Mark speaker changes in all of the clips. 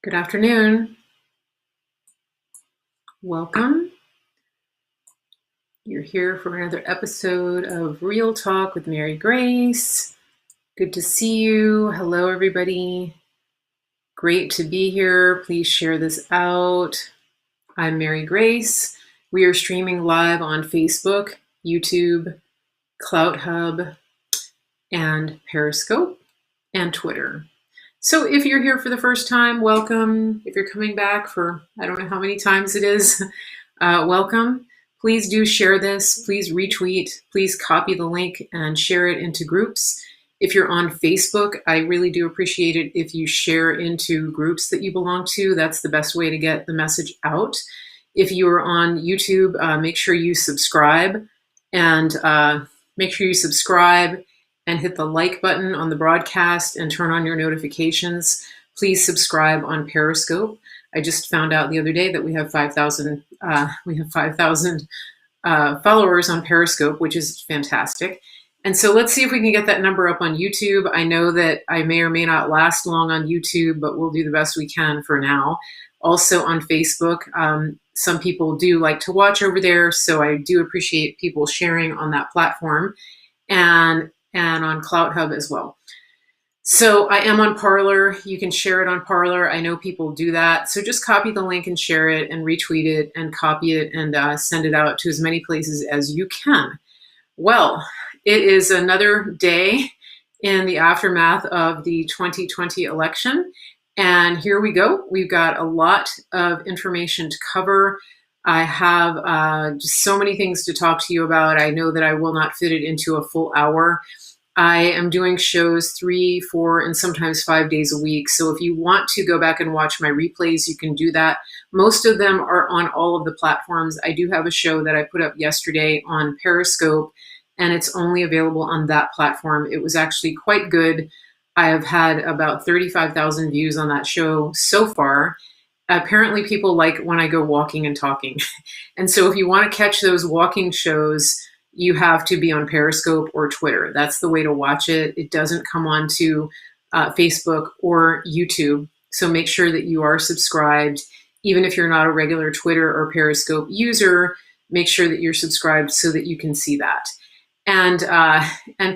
Speaker 1: Good afternoon. Welcome. You're here for another episode of Real Talk with Mary Grace. Good to see you. Hello, everybody. Great to be here. Please share this out. I'm Mary Grace. We are streaming live on Facebook, YouTube, CloutHub, and Periscope, and Twitter. So if you're here for the first time, welcome. If you're coming back for, I don't know how many times it is, welcome. Please do share this. Please retweet. Please copy the link and share it into groups. If you're on Facebook, I really do appreciate it if you share into groups that you belong to. That's the best way to get the message out. If you are on YouTube, make sure you subscribe and hit the like button on the broadcast and turn on your notifications. Please subscribe on Periscope. I just found out the other day that we have 5,000 followers on Periscope, which is fantastic. And so let's see if we can get that number up on YouTube. I know that I may or may not last long on YouTube, but we'll do the best we can for now. Also on Facebook, some people do like to watch over there, so I do appreciate people sharing on that platform. And on CloutHub as well. So I am on Parler. You can share it on Parler. I know people do that. So just copy the link and share it and retweet it and copy it and send it out to as many places as you can. Well, it is another day in the aftermath of the 2020 election. And here we go. We've got a lot of information to cover. I have just so many things to talk to you about. I know that I will not fit it into a full hour. I am doing shows 3, 4, and sometimes 5 days a week. So if you want to go back and watch my replays, you can do that. Most of them are on all of the platforms. I do have a show that I put up yesterday on Periscope, and it's only available on that platform. It was actually quite good. I have had about 35,000 views on that show so far. Apparently people like when I go walking and talking. And so if you want to catch those walking shows, you have to be on Periscope or Twitter. That's the way to watch it. It doesn't come on to Facebook or YouTube. So make sure that you are subscribed. Even if you're not a regular Twitter or Periscope user, make sure that you're subscribed so that you can see that. And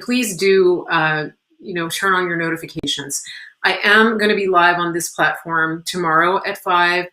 Speaker 1: please do turn on your notifications. I am going to be live on this platform tomorrow at 5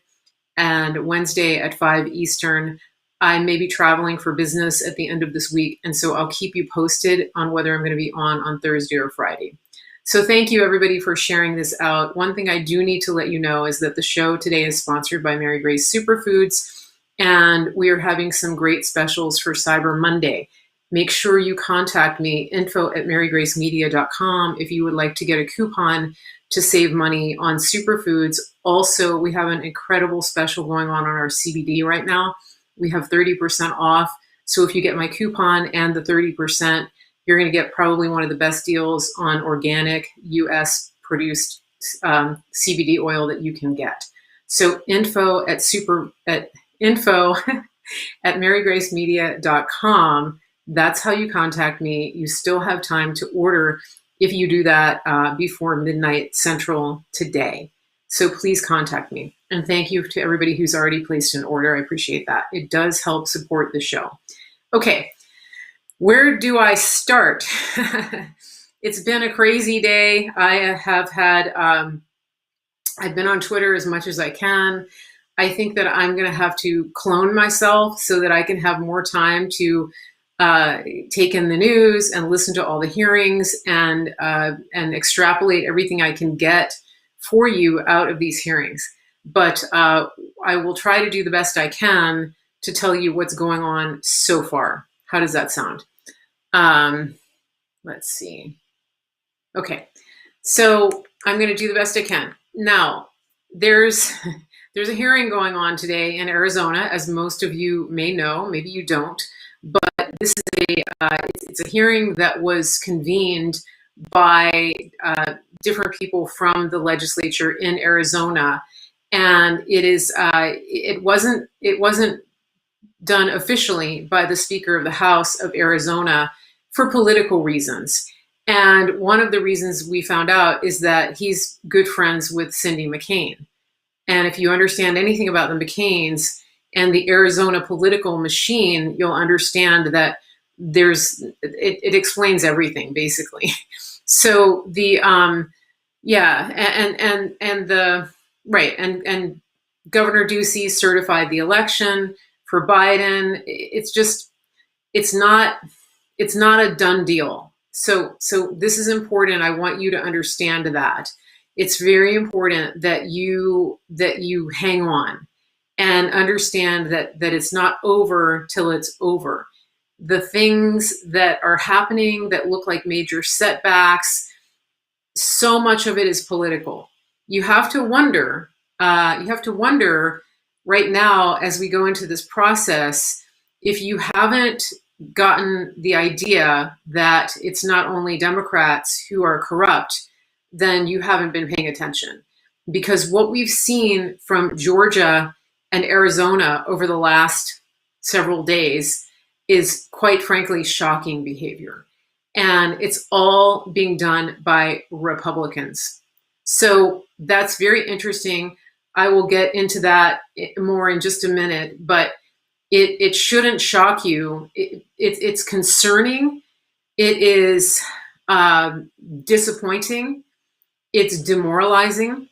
Speaker 1: and Wednesday at 5 Eastern. I may be traveling for business at the end of this week, and so I'll keep you posted on whether I'm going to be on Thursday or Friday. So thank you, everybody, for sharing this out. One thing I do need to let you know is that the show today is sponsored by Mary Grace Superfoods, and we are having some great specials for Cyber Monday. Make sure you contact me, info@marygracemedia.com, if you would like to get a coupon to save money on superfoods. Also, we have an incredible special going on our CBD right now. We have 30% off. So if you get my coupon and the 30%, you're going to get probably one of the best deals on organic US produced CBD oil that you can get. So info at marygracemedia.com. That's how you contact me. You still have time to order if you do that before midnight Central today. So please contact me. And thank you to everybody who's already placed an order. I appreciate that. It does help support the show. Okay, where do I start? It's been a crazy day. I have had, I've been on Twitter as much as I can. I think that I'm going to have to clone myself so that I can have more time to take in the news and listen to all the hearings and extrapolate everything I can get for you out of these hearings. But I will try to do the best I can to tell you what's going on so far. How does that sound? Let's see. Okay, so I'm going to do the best I can. Now, there's a hearing going on today in Arizona, as most of you may know. Maybe you don't, but this is it's a hearing that was convened by different people from the legislature in Arizona. And it wasn't done officially by the Speaker of the House of Arizona for political reasons. And one of the reasons we found out is that he's good friends with Cindy McCain. And if you understand anything about the McCains and the Arizona political machine, you'll understand that it explains everything basically. So the yeah, and the right and Governor Ducey certified the election for Biden. It's not a done deal. So this is important. I want you to understand that. It's very important that you hang on and understand that it's not over till it's over. The things that are happening that look like major setbacks, so much of it is political. You have to wonder. You have to wonder right now as we go into this process if you haven't gotten the idea that it's not only Democrats who are corrupt, then you haven't been paying attention. Because what we've seen from Georgia and Arizona over the last several days is quite frankly shocking behavior. And it's all being done by Republicans. So that's very interesting. I will get into that more in just a minute, but it shouldn't shock you. It's concerning. It is disappointing. It's demoralizing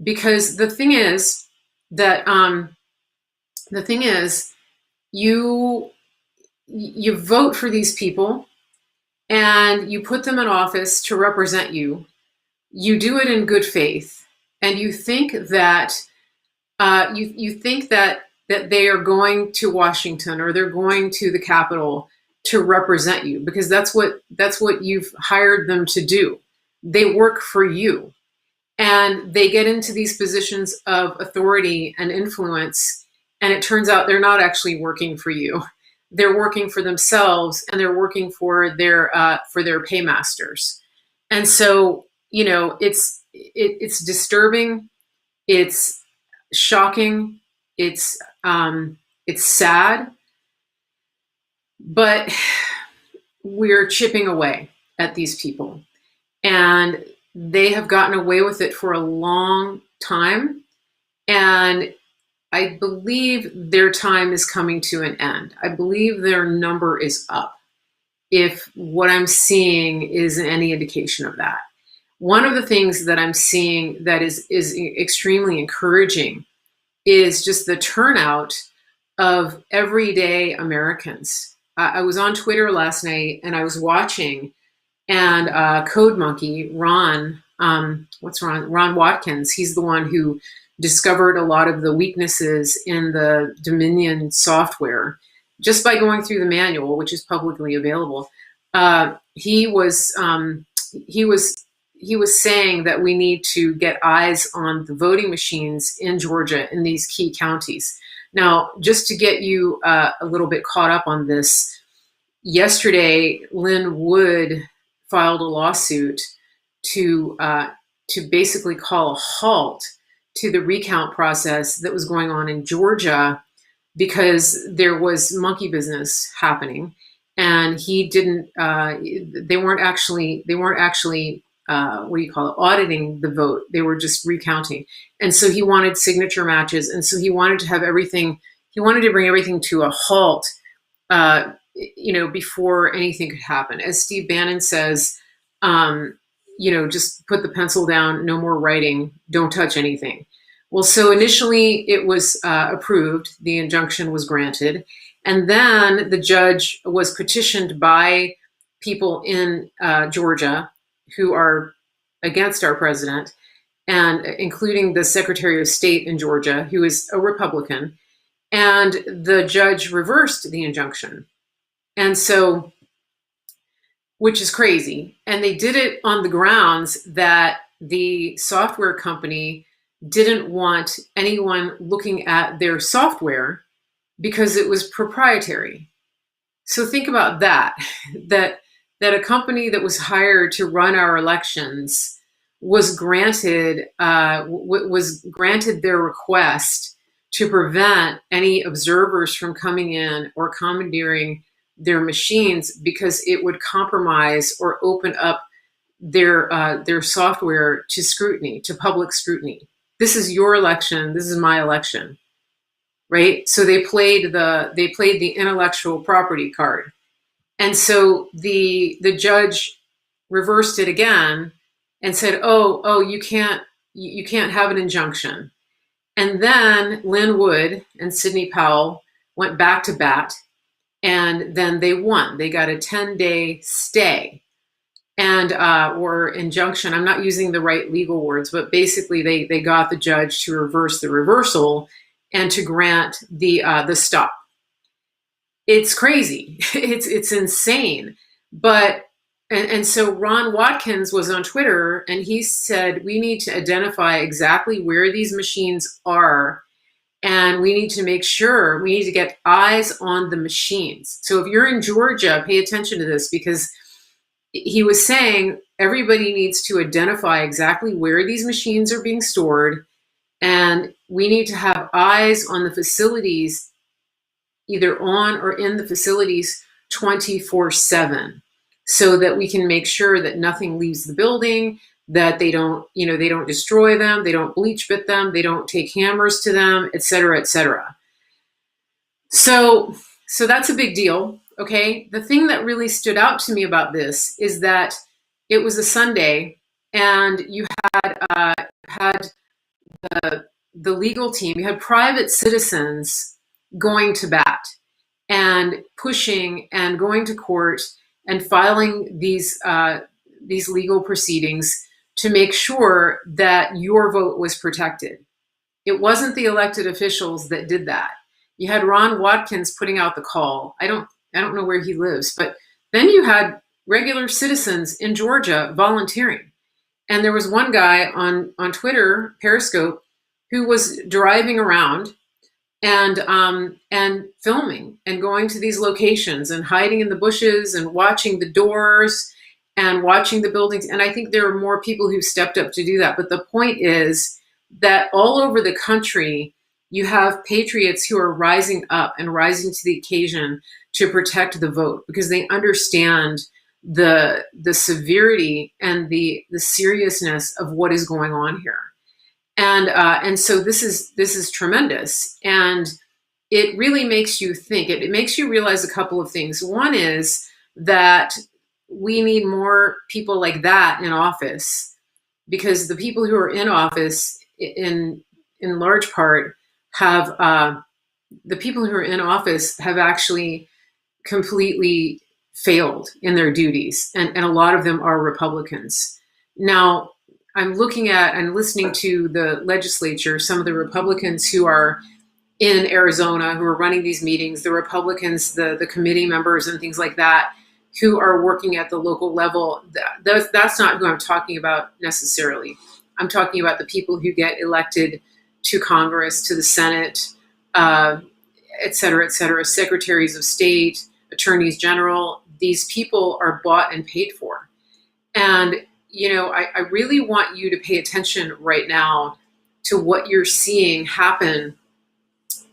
Speaker 1: because the thing is that you vote for these people and you put them in office to represent you. You do it in good faith, and you think that you think that they are going to Washington or they're going to the Capitol to represent you because that's what you've hired them to do. They work for you, and they get into these positions of authority and influence, and it turns out they're not actually working for you. They're working for themselves, and they're working for their paymasters. And so, it's disturbing, it's shocking, it's sad, but we're chipping away at these people, and they have gotten away with it for a long time, and I believe their time is coming to an end. I believe their number is up, if what I'm seeing is any indication of that. One of the things that I'm seeing that is extremely encouraging is just the turnout of everyday Americans. I was on Twitter last night and I was watching, and Code Monkey, Ron Watkins, he's the one who discovered a lot of the weaknesses in the Dominion software just by going through the manual, which is publicly available. He was saying that we need to get eyes on the voting machines in Georgia in these key counties. Now, just to get you a little bit caught up on this, yesterday Lynn Wood filed a lawsuit to basically call a halt to the recount process that was going on in Georgia because there was monkey business happening, and he didn't. They weren't actually auditing the vote. They were just recounting, and so he wanted signature matches, and so he wanted to have everything. He wanted to bring everything to a halt, before anything could happen. As Steve Bannon says, just put the pencil down, no more writing, don't touch anything. Well, so initially it was approved, the injunction was granted, and then the judge was petitioned by people in Georgia who are against our president, and including the Secretary of State in Georgia, who is a Republican, and the judge reversed the injunction. And so, which is crazy. And they did it on the grounds that the software company didn't want anyone looking at their software because it was proprietary. So think about that a company that was hired to run our elections was granted their request to prevent any observers from coming in or commandeering their machines because it would compromise or open up their software to scrutiny, to public scrutiny. this is your election, this is my election, right? So they played the intellectual property card. And so the judge reversed it again and said, "Oh, you can't have an injunction." And then Lin Wood and Sidney Powell went back to bat, and then they won. They got a 10-day stay and or injunction. I'm not using the right legal words, but basically they got the judge to reverse the reversal and to grant the stop. It's crazy. It's insane. But and so Ron Watkins was on Twitter and he said we need to identify exactly where these machines are, and we need to make sure we need to get eyes on the machines. So if you're in Georgia, pay attention to this, because he was saying everybody needs to identify exactly where these machines are being stored, and we need to have eyes on the facilities, either on or in the facilities 24/7, so that we can make sure that nothing leaves the building, that they don't destroy them, they don't bleach bit them, they don't take hammers to them, et cetera, et cetera. So that's a big deal. Okay. The thing that really stood out to me about this is that it was a Sunday, and you had the legal team, you had private citizens going to bat and pushing and going to court and filing these legal proceedings to make sure that your vote was protected. It wasn't the elected officials that did that. You had Ron Watkins putting out the call. I don't know where he lives, but then you had regular citizens in Georgia volunteering. And there was one guy on Twitter, Periscope, who was driving around and filming and going to these locations and hiding in the bushes and watching the doors and watching the buildings. And I think there are more people who stepped up to do that. But the point is that all over the country, you have patriots who are rising up and rising to the occasion to protect the vote, because they understand the severity and the seriousness of what is going on here. And so this is tremendous, and it really makes you think. It makes you realize a couple of things. One is that we need more people like that in office, because the people who are in office, in large part, have the people who are in office have actually completely failed in their duties, and a lot of them are Republicans. Now, I'm looking at and listening to the legislature, some of the Republicans who are in Arizona, who are running these meetings, the Republicans, the committee members and things like that, who are working at the local level. That's not who I'm talking about necessarily. I'm talking about the people who get elected to Congress, to the Senate, et cetera, secretaries of state, attorneys general. These people are bought and paid for. And, I really want you to pay attention right now to what you're seeing happen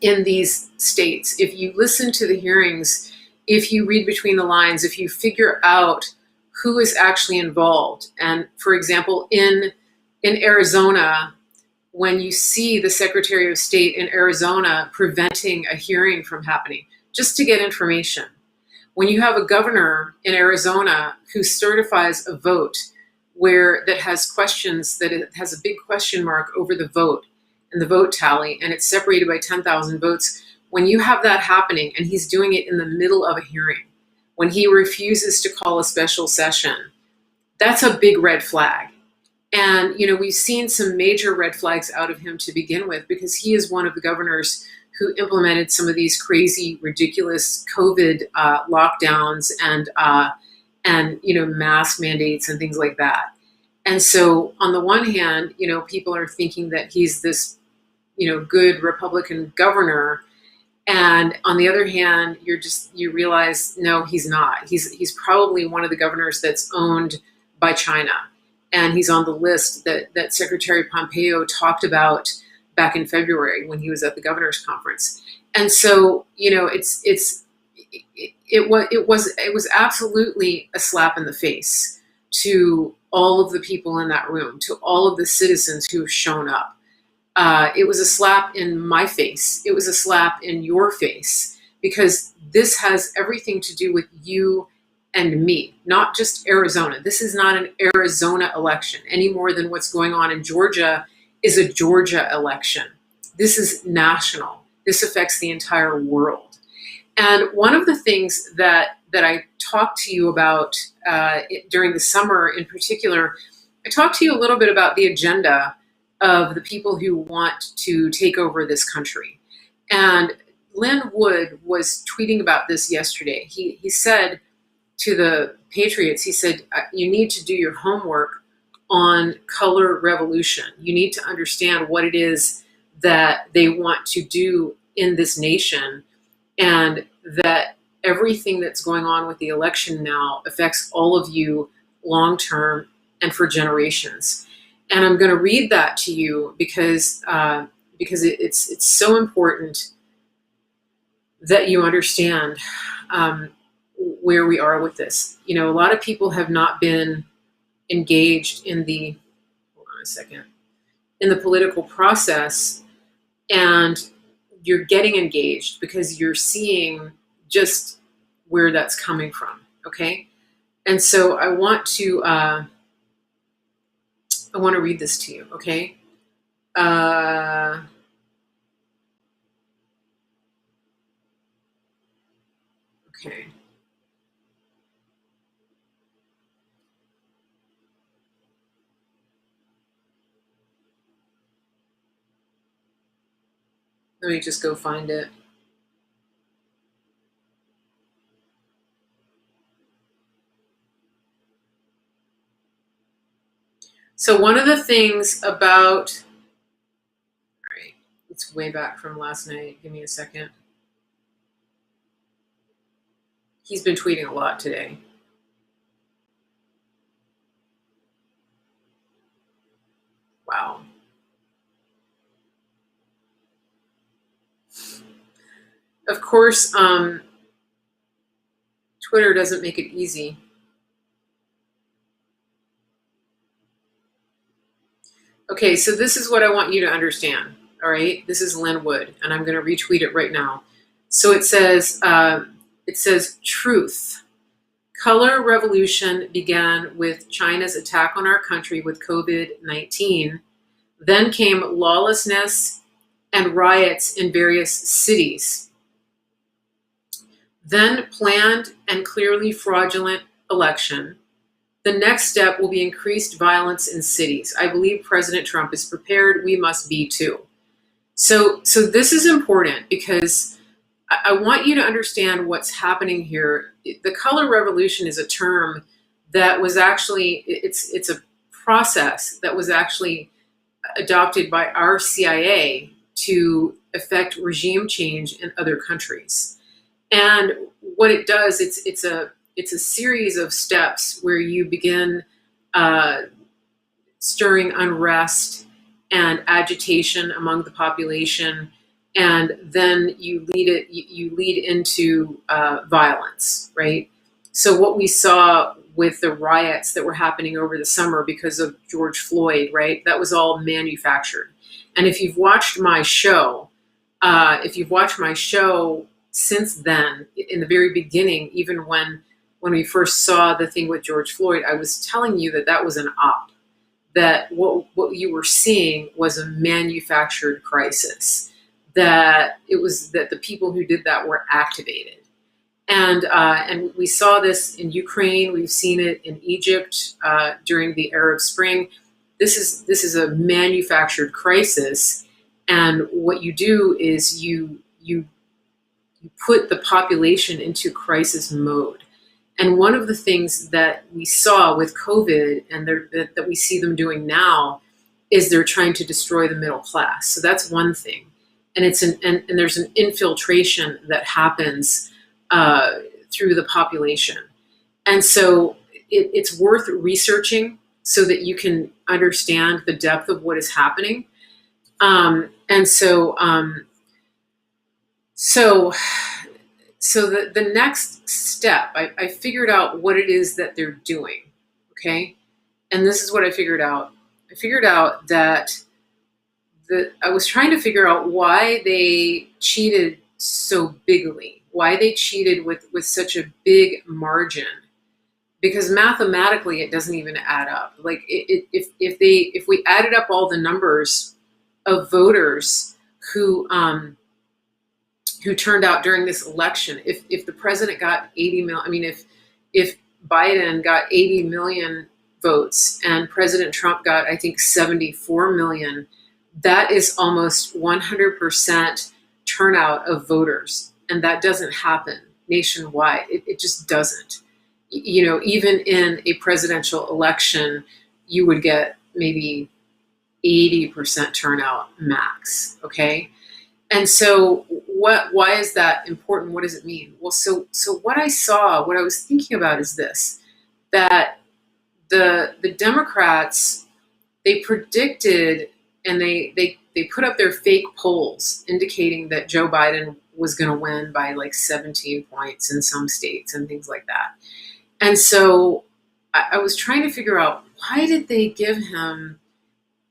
Speaker 1: in these states. If you listen to the hearings, if you read between the lines, if you figure out who is actually involved. And for example, in Arizona, when you see the Secretary of State in Arizona preventing a hearing from happening just to get information, when you have a governor in Arizona who certifies a vote that has questions, that it has a big question mark over the vote and the vote tally, and it's separated by 10,000 votes, when you have that happening and he's doing it in the middle of a hearing, when he refuses to call a special session, that's a big red flag. And, we've seen some major red flags out of him to begin with, because he is one of the governors who implemented some of these crazy, ridiculous COVID lockdowns and mask mandates and things like that. And so on the one hand, people are thinking that he's this, good Republican governor. And on the other hand, you realize, no, he's not. He's probably one of the governors that's owned by China. And he's on the list that Secretary Pompeo talked about back in February when he was at the governor's conference. And so, it was absolutely a slap in the face to all of the people in that room, to all of the citizens who have shown up. It was a slap in my face. It was a slap in your face, because this has everything to do with you and me, not just Arizona. This is not an Arizona election any more than what's going on in Georgia is a Georgia election. This is national. This affects the entire world. And one of the things that I talked to you about during the summer in particular, I talked to you a little bit about the agenda of the people who want to take over this country. And Lynn Wood was tweeting about this yesterday. He said to the Patriots, he said, you need to do your homework on color revolution. You need to understand what it is that they want to do in this nation, and that everything that's going on with the election now affects all of you long term and for generations. And I'm going to read that to you because it's so important that you understand where we are with this. You know, a lot of people have not been engaged in the, hold on a second, in the political process, and you're getting engaged because you're seeing just where that's coming from. Okay. And so I want to read this to you. Okay. Okay. Let me just go find it. So one of the things about, all right, it's way back from last night. Give me a second. He's been tweeting a lot today. Wow. Of course, Twitter doesn't make it easy. Okay, so this is what I want you to understand. All right, this is Lynn Wood, and I'm going to retweet it right now. So it says truth. Color revolution began with China's attack on our country with COVID-19. Then came lawlessness and riots in various cities. Then planned and clearly fraudulent election. The next step will be increased violence in cities. I believe President Trump is prepared. We must be too. So this is important because I want you to understand what's happening here. The color revolution is a term that was actually, it's a process that was actually adopted by our CIA to effect regime change in other countries. And what it does, it's a series of steps where you begin stirring unrest and agitation among the population, and then you lead into violence, right? So what we saw with the riots that were happening over the summer because of George Floyd, right? That was all manufactured. And if you've watched my show, since then, in the very beginning, even when we first saw the thing with George Floyd, I was telling you that was an op, that what you were seeing was a manufactured crisis, that it was that the people who did that were activated. And we saw this in Ukraine. We've seen it in Egypt during the Arab Spring. This is a manufactured crisis, and what you do is you put the population into crisis mode. And one of the things that we saw with COVID and that we see them doing now is they're trying to destroy the middle class. So that's one thing. And and there's an infiltration that happens through the population. And so it's worth researching so that you can understand the depth of what is happening. So the next step, I figured out what it is that they're doing, okay? And this is what I figured out. I figured out that I was trying to figure out why they cheated so bigly, why they cheated with such a big margin, because mathematically it doesn't even add up. Like if we added up all the numbers of voters who turned out during this election, if the president got 80 million, I mean, if Biden got 80 million votes and President Trump got, I think, 74 million, that is almost 100% turnout of voters. And that doesn't happen nationwide. It just doesn't. You know, even in a presidential election, you would get maybe 80% turnout max. Okay. And so why is that important? What does it mean? Well, so what I saw, what I was thinking about is this, that the Democrats, they predicted, and they put up their fake polls indicating that Joe Biden was going to win by like 17 points in some states and things like that. And so I was trying to figure out, why did they give him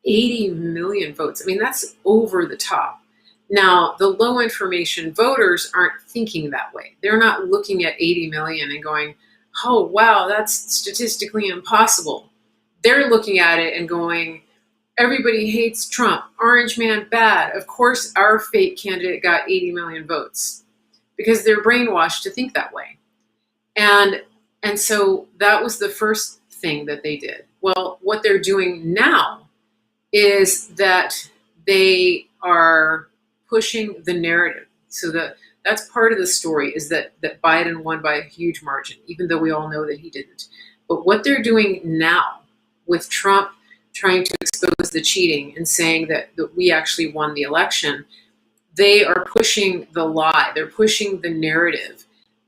Speaker 1: 80 million votes? I mean, that's over the top. Now, the low information voters aren't thinking that way. They're not looking at 80 million and going, oh, wow, that's statistically impossible. They're looking at it and going, everybody hates Trump. Orange man bad. Of course, our fake candidate got 80 million votes, because they're brainwashed to think that way. And so that was the first thing that they did. Well, what they're doing now is that they are pushing the narrative. So that's part of the story, is that Biden won by a huge margin, even though we all know that he didn't. But what they're doing now, with Trump trying to expose the cheating and saying that we actually won the election, they are pushing the lie. They're pushing the narrative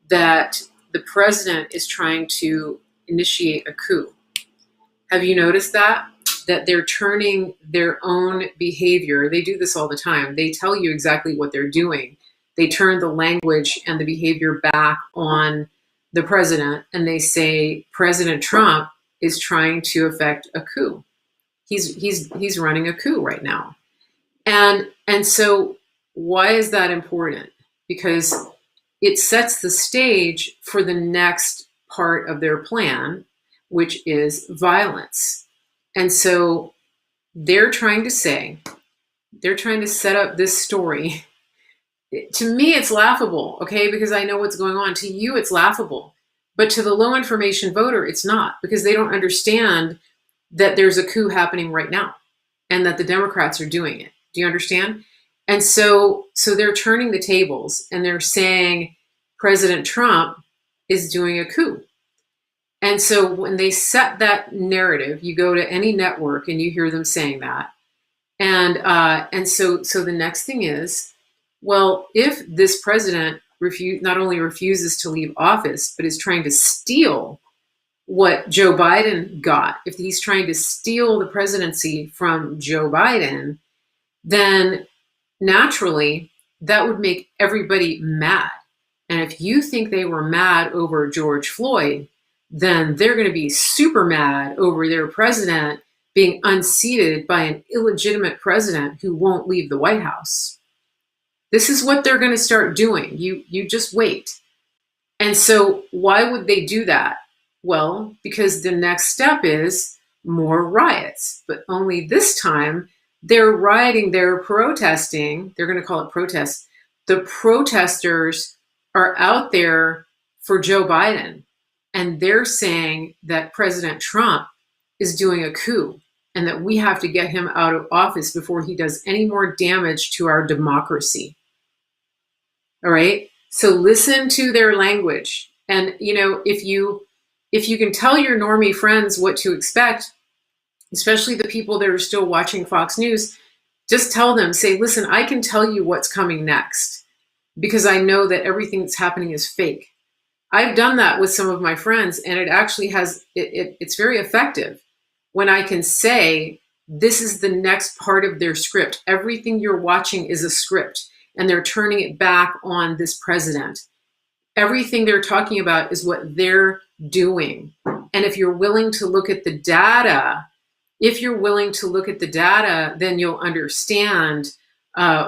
Speaker 1: that the president is trying to initiate a coup. Have you noticed that? That they're turning their own behavior. They do this all the time. They tell you exactly what they're doing. They turn the language and the behavior back on the president, and they say President Trump is trying to effect a coup. He's running a coup right now. And so why is that important? Because it sets the stage for the next part of their plan, which is violence. And so they're trying to set up this story. To me, it's laughable, okay, because I know what's going on. To you, it's laughable. But to the low information voter, it's not, because they don't understand that there's a coup happening right now and that the Democrats are doing it. Do you understand? And so they're turning the tables, and they're saying President Trump is doing a coup. And so when they set that narrative, you go to any network and you hear them saying that. And so the next thing is, well, if this president not only refuses to leave office, but is trying to steal what Joe Biden got, if he's trying to steal the presidency from Joe Biden, then naturally that would make everybody mad. And if you think they were mad over George Floyd, then they're going to be super mad over their president being unseated by an illegitimate president who won't leave the White House. This is what they're going to start doing. You just wait. And so why would they do that? Well, because the next step is more riots, but only this time they're rioting, they're protesting. They're going to call it protests. The protesters are out there for Joe Biden, and they're saying that President Trump is doing a coup and that we have to get him out of office before he does any more damage to our democracy. All right. So listen to their language. And, you know, if you can tell your normie friends what to expect, especially the people that are still watching Fox News, just tell them, say, listen, I can tell you what's coming next because I know that everything that's happening is fake. I've done that with some of my friends, and it actually it's very effective when I can say, this is the next part of their script. Everything you're watching is a script, and they're turning it back on this president. Everything they're talking about is what they're doing. And if you're willing to look at the data, if you're willing to look at the data, then you'll understand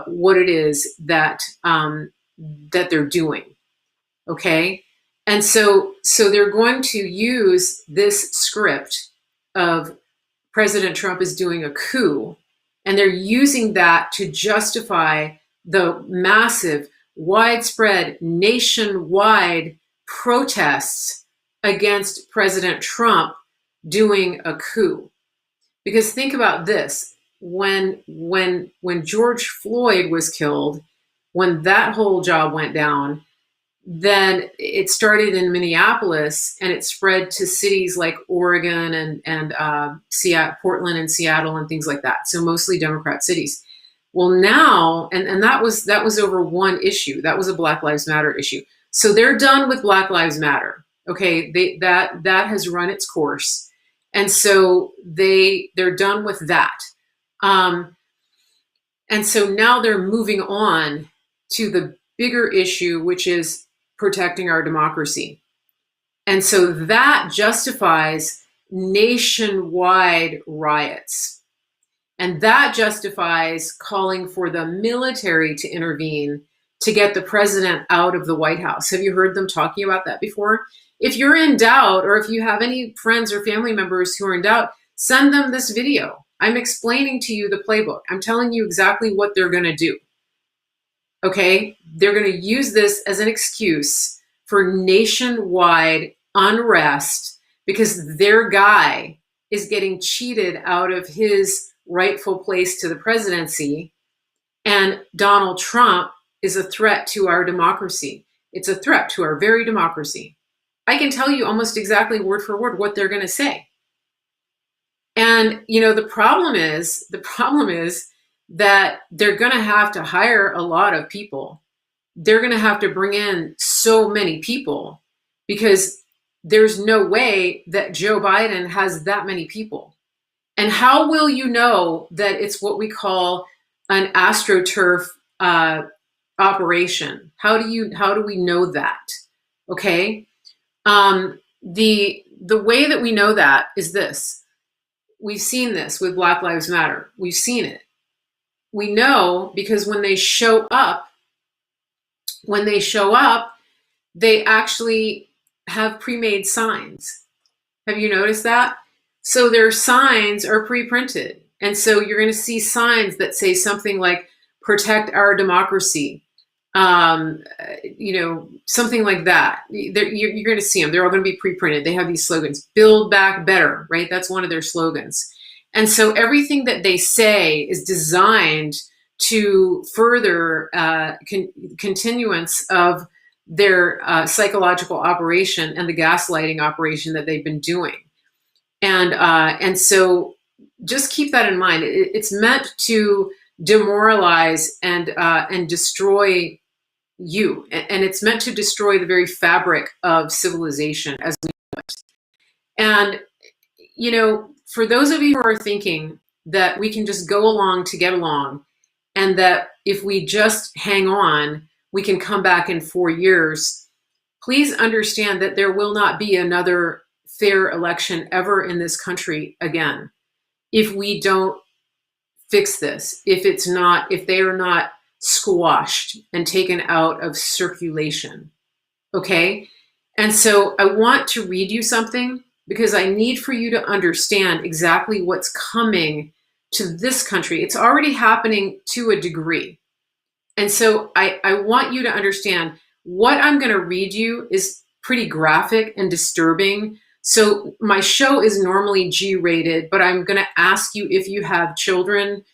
Speaker 1: what it is that that they're doing. Okay, and so they're going to use this script of President Trump is doing a coup, and they're using that to justify the massive, widespread, nationwide protests against President Trump doing a coup. Because think about this: when George Floyd was killed, when that whole job went down, then it started in Minneapolis and it spread to cities like Oregon and Seattle, Portland and Seattle and things like that. So mostly Democrat cities. Well, now, and that was over one issue. That was a Black Lives Matter issue. So they're done with Black Lives Matter. Okay, that has run its course, and so they're done with that. And so now they're moving on to the bigger issue, which is protecting our democracy. And so that justifies nationwide riots. And that justifies calling for the military to intervene to get the president out of the White House. Have you heard them talking about that before? If you're in doubt, or if you have any friends or family members who are in doubt, send them this video. I'm explaining to you the playbook. I'm telling you exactly what they're going to do. Okay, they're going to use this as an excuse for nationwide unrest because their guy is getting cheated out of his rightful place to the presidency, and Donald Trump is a threat to our democracy. It's a threat to our very democracy. I can tell you almost exactly word for word what they're going to say. And the problem is that they're going to have to hire a lot of people. They're going to have to bring in so many people because there's no way that Joe Biden has that many people. And how will you know that it's what we call an AstroTurf operation? How do we know that? Okay. The way that we know that is this. We've seen this with Black Lives Matter. We've seen it. We know because when they show up, they actually have pre-made signs. Have you noticed that? So their signs are pre-printed. And so you're going to see signs that say something like, protect our democracy. Something like that. You're going to see them. They're all going to be pre-printed. They have these slogans, build back better, right? That's one of their slogans. And so everything that they say is designed to further continuance of their psychological operation and the gaslighting operation that they've been doing. And so just keep that in mind. It's meant to demoralize and destroy you, and it's meant to destroy the very fabric of civilization as we know it. And for those of you who are thinking that we can just go along to get along, and that if we just hang on, we can come back in 4 years, please understand that there will not be another fair election ever in this country again if we don't fix this, if they are not squashed and taken out of circulation. Okay? And so I want to read you something because I need for you to understand exactly what's coming to this country. It's already happening to a degree. And so I want you to understand what I'm going to read you is pretty graphic and disturbing. So my show is normally G-rated, but I'm going to ask you if you have children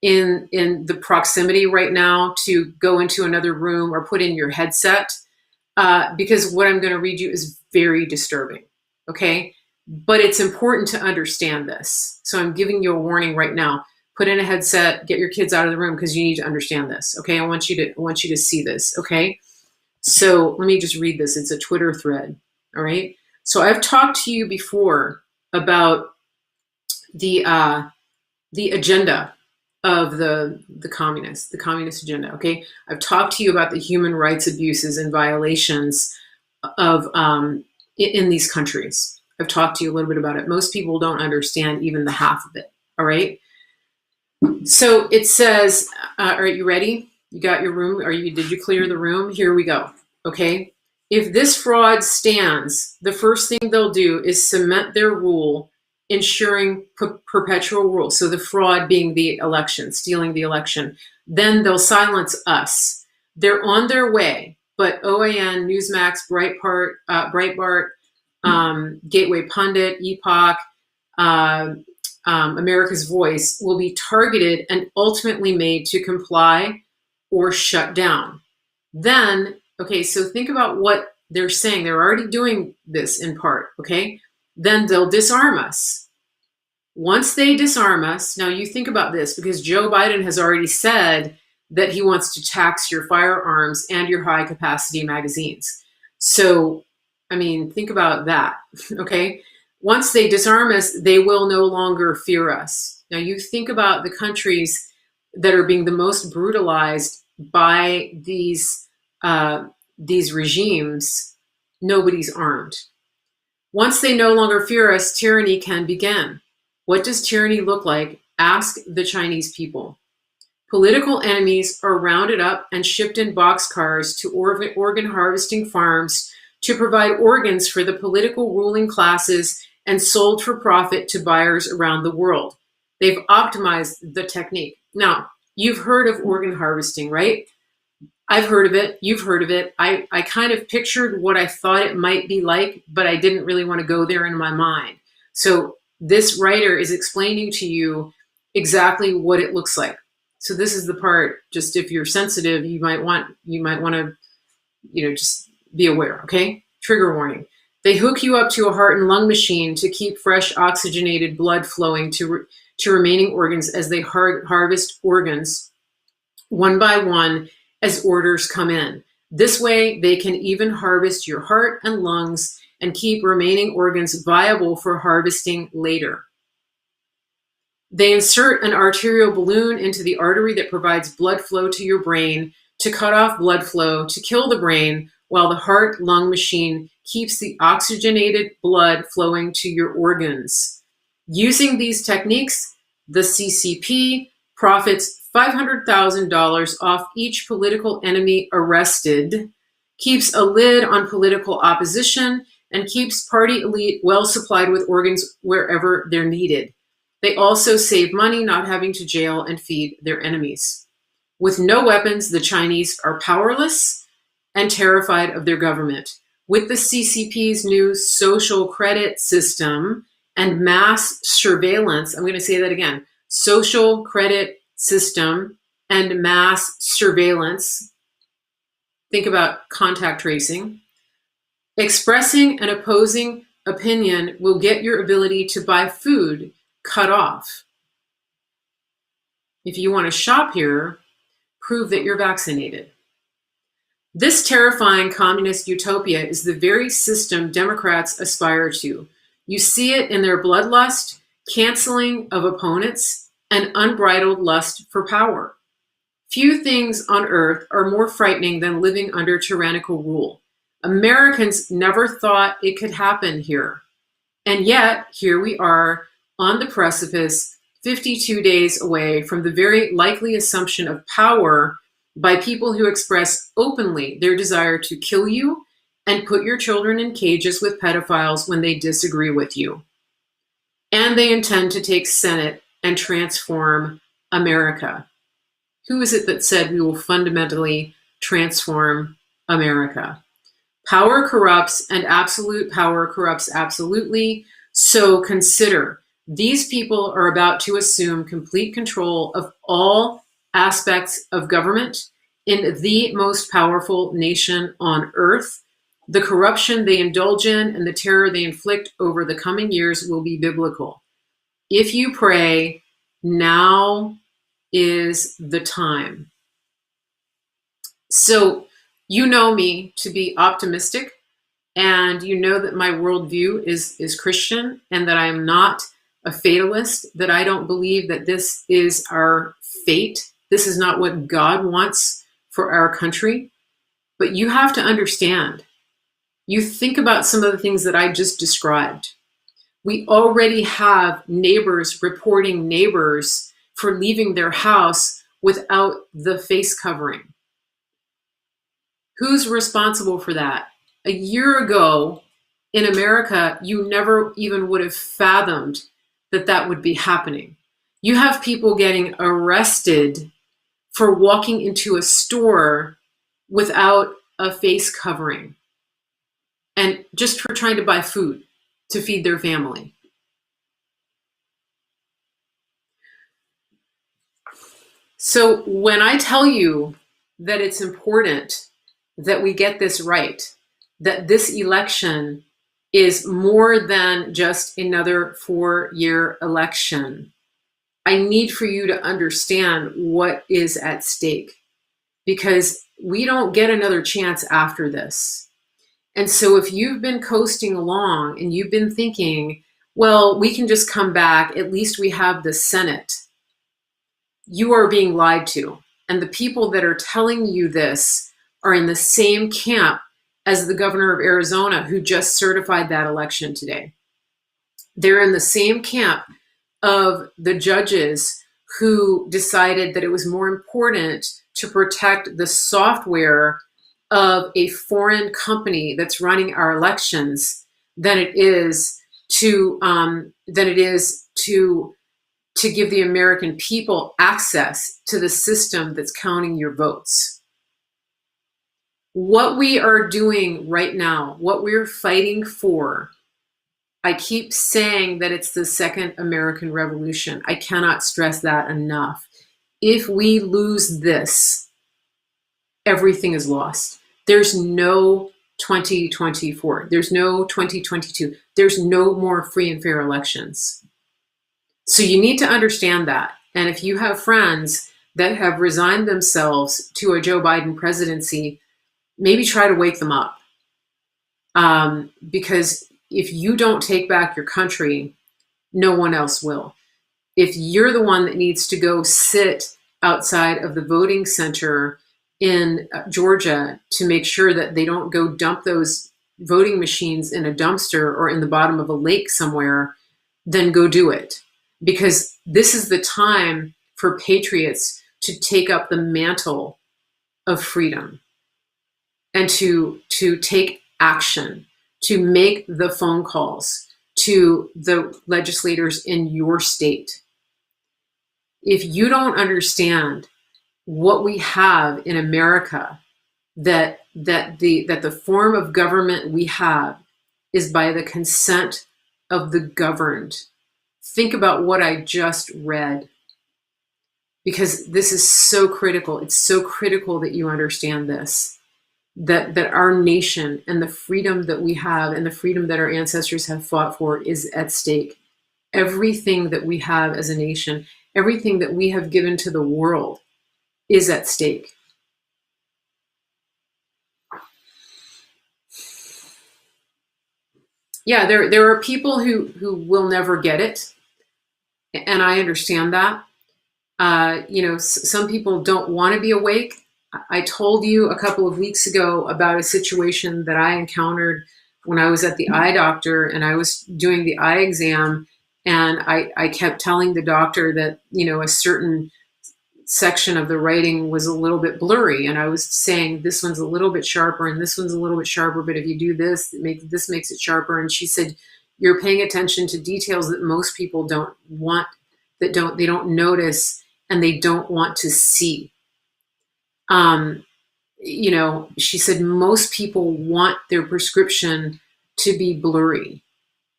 Speaker 1: in the proximity right now to go into another room or put in your headset, because what I'm going to read you is very disturbing. Okay? But it's important to understand this. So I'm giving you a warning right now. Put in a headset, get your kids out of the room because you need to understand this. Okay? I want you to see this. Okay? So let me just read this. It's a Twitter thread. All right? So I've talked to you before about the agenda of the communist agenda. Okay? I've talked to you about the human rights abuses and violations of in these countries. I've talked to you a little bit about it. Most people don't understand even the half of it. All right. So it says, are you ready? You got your room? Did you clear the room? Here we go. Okay. If this fraud stands, the first thing they'll do is cement their rule, ensuring perpetual rule. So the fraud being the election, stealing the election. Then they'll silence us. They're on their way. But OAN, Newsmax, Breitbart, Gateway Pundit, Epoch, America's Voice will be targeted and ultimately made to comply or shut down. Then, okay, so think about what they're saying. They're already doing this in part, okay? Then they'll disarm us. Once they disarm us, now you think about this, because Joe Biden has already said that he wants to tax your firearms and your high capacity magazines. So, I mean, think about that, okay? Once they disarm us, they will no longer fear us. Now you think about the countries that are being the most brutalized by these regimes. Nobody's armed. Once they no longer fear us, tyranny can begin. What does tyranny look like? Ask the Chinese people. Political enemies are rounded up and shipped in boxcars to organ harvesting farms to provide organs for the political ruling classes and sold for profit to buyers around the world. They've optimized the technique. Now, you've heard of organ harvesting, right? I've heard of it. You've heard of it. I kind of pictured what I thought it might be like, but I didn't really want to go there in my mind. So this writer is explaining to you exactly what it looks like. So this is the part, just if you're sensitive, you might want to, just be aware, okay? Trigger warning. They hook you up to a heart and lung machine to keep fresh oxygenated blood flowing to remaining organs as they harvest organs one by one as orders come in. This way, they can even harvest your heart and lungs and keep remaining organs viable for harvesting later. They insert an arterial balloon into the artery that provides blood flow to your brain to cut off blood flow to kill the brain, while the heart-lung machine keeps the oxygenated blood flowing to your organs. Using these techniques, the CCP profits $500,000 off each political enemy arrested, keeps a lid on political opposition, and keeps party elite well supplied with organs wherever they're needed. They also save money not having to jail and feed their enemies. With no weapons, the Chinese are powerless and terrified of their government. With the CCP's new social credit system and mass surveillance, I'm going to say that again, social credit system and mass surveillance, think about contact tracing, expressing an opposing opinion will get your ability to buy food cut off. If you want to shop here, prove that you're vaccinated. This terrifying communist utopia is the very system Democrats aspire to. You see it in their bloodlust, canceling of opponents, and unbridled lust for power. Few things on earth are more frightening than living under tyrannical rule. Americans never thought it could happen here. And yet, here we are on the precipice, 52 days away from the very likely assumption of power by people who express openly their desire to kill you and put your children in cages with pedophiles when they disagree with you. And they intend to take Senate and transform America. Who is it that said we will fundamentally transform America? Power corrupts, and absolute power corrupts absolutely. So consider, these people are about to assume complete control of all aspects of government in the most powerful nation on earth. The corruption they indulge in and the terror they inflict over the coming years will be biblical. If you pray, now is the time. So you know me to be optimistic, and you know that my worldview is Christian, and that I am not a fatalist, that I don't believe that this is our fate. This is not what God wants for our country. But you have to understand, you think about some of the things that I just described. We already have neighbors reporting neighbors for leaving their house without the face covering. Who's responsible for that? A year ago in America, you never even would have fathomed that that would be happening. You have people getting arrested for walking into a store without a face covering and just for trying to buy food to feed their family. So when I tell you that it's important that we get this right, that this election is more than just another 4-year election, I need for you to understand what is at stake, because we don't get another chance after this. And so if you've been coasting along and you've been thinking, well, we can just come back, at least we have the Senate, you are being lied to. And the people that are telling you this are in the same camp as the governor of Arizona, who just certified that election today. They're in the same camp of the judges who decided that it was more important to protect the software of a foreign company that's running our elections than it is to give the American people access to the system that's counting your votes. What we are doing right now, what we're fighting for, I keep saying that it's the second American Revolution. I cannot stress that enough. If we lose this, everything is lost. There's no 2024. There's no 2022. There's no more free and fair elections. So you need to understand that. And if you have friends that have resigned themselves to a Joe Biden presidency, maybe try to wake them up. Because if you don't take back your country, no one else will. If you're the one that needs to go sit outside of the voting center in Georgia to make sure that they don't go dump those voting machines in a dumpster or in the bottom of a lake somewhere, then go do it. Because this is the time for patriots to take up the mantle of freedom and to take action, to make the phone calls to the legislators in your state. If you don't understand what we have in America, that the form of government we have is by the consent of the governed, think about what I just read, because this is so critical. It's so critical that you understand this, that our nation and the freedom that we have and the freedom that our ancestors have fought for is at stake. Everything that we have as a nation, everything that we have given to the world is at stake. Yeah, there are people who will never get it, and I understand that. Some people don't want to be awake. I told you a couple of weeks ago about a situation that I encountered when I was at the eye doctor and I was doing the eye exam, and I kept telling the doctor that, a certain section of the writing was a little bit blurry, and I was saying this one's a little bit sharper and this one's a little bit sharper, but if you do this, this makes it sharper. And she said, you're paying attention to details that most people don't notice, and they don't want to see. She said most people want their prescription to be blurry.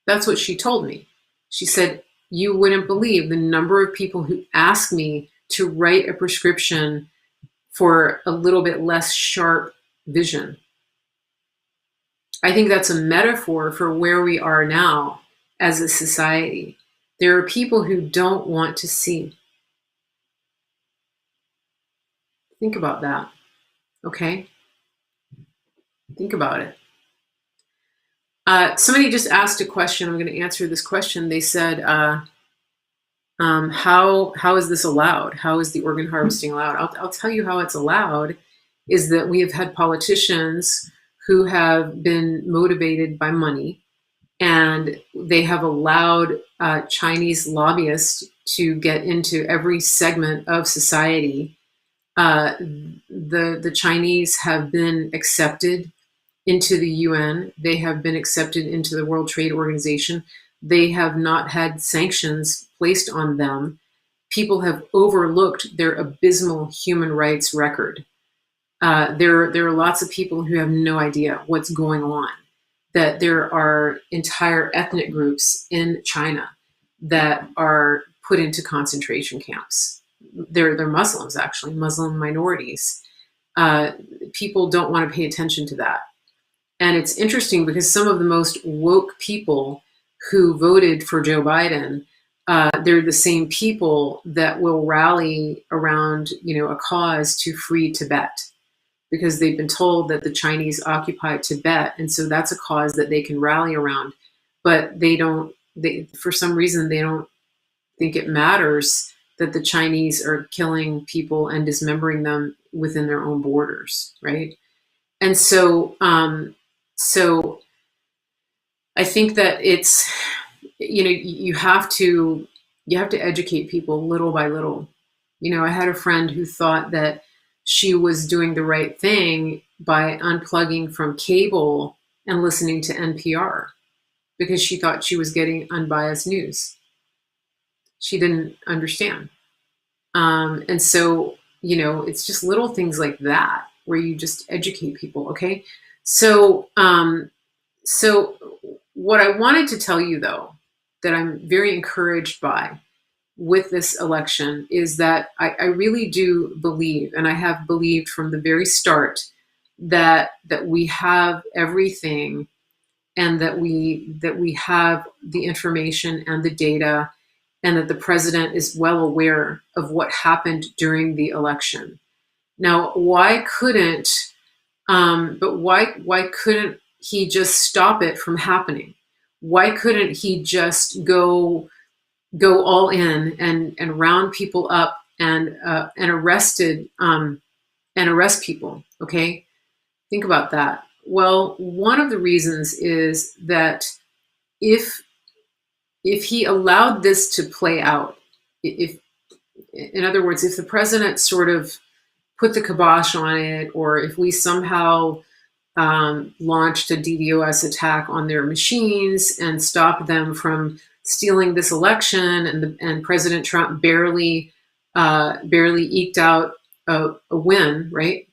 Speaker 1: That's what she told me. She said, you wouldn't believe the number of people who ask me to write a prescription for a little bit less sharp vision. I think that's a metaphor for where we are now as a society. There are people who don't want to see. Think about that, okay? Think about it. Somebody just asked a question. I'm going to answer this question. They said, how is this allowed? How is the organ harvesting allowed? I'll tell you how it's allowed is that we have had politicians who have been motivated by money and they have allowed Chinese lobbyists to get into every segment of society. The Chinese have been accepted into the UN. They have been accepted into the World Trade Organization. They have not had sanctions placed on them. People have overlooked their abysmal human rights record. There are lots of people who have no idea what's going on. That there are entire ethnic groups in China that are put into concentration camps. They're Muslims, actually, Muslim minorities. People don't want to pay attention to that. And it's interesting because some of the most woke people who voted for Joe Biden, they're the same people that will rally around, a cause to free Tibet, because they've been told that the Chinese occupy Tibet, and so that's a cause that they can rally around. But for some reason, they don't think it matters that the Chinese are killing people and dismembering them within their own borders, right? And so I think that it's, you have to educate people little by little. I had a friend who thought that she was doing the right thing by unplugging from cable and listening to NPR because she thought she was getting unbiased news. She didn't understand. And so, it's just little things like that where you just educate people. Okay. So what I wanted to tell you, though, that I'm very encouraged by with this election is that I really do believe, and I have believed from the very start, that we have everything, and that we have the information and the data, and that the president is well aware of what happened during the election. Now, why couldn't he just stop it from happening? Why couldn't he just go all in and round people up and arrest people? Okay, think about that. Well, one of the reasons is that if he allowed this to play out, in other words, if the president sort of put the kibosh on it, or if we somehow launched a DDoS attack on their machines and stopped them from stealing this election, and President Trump barely eked out a win, right?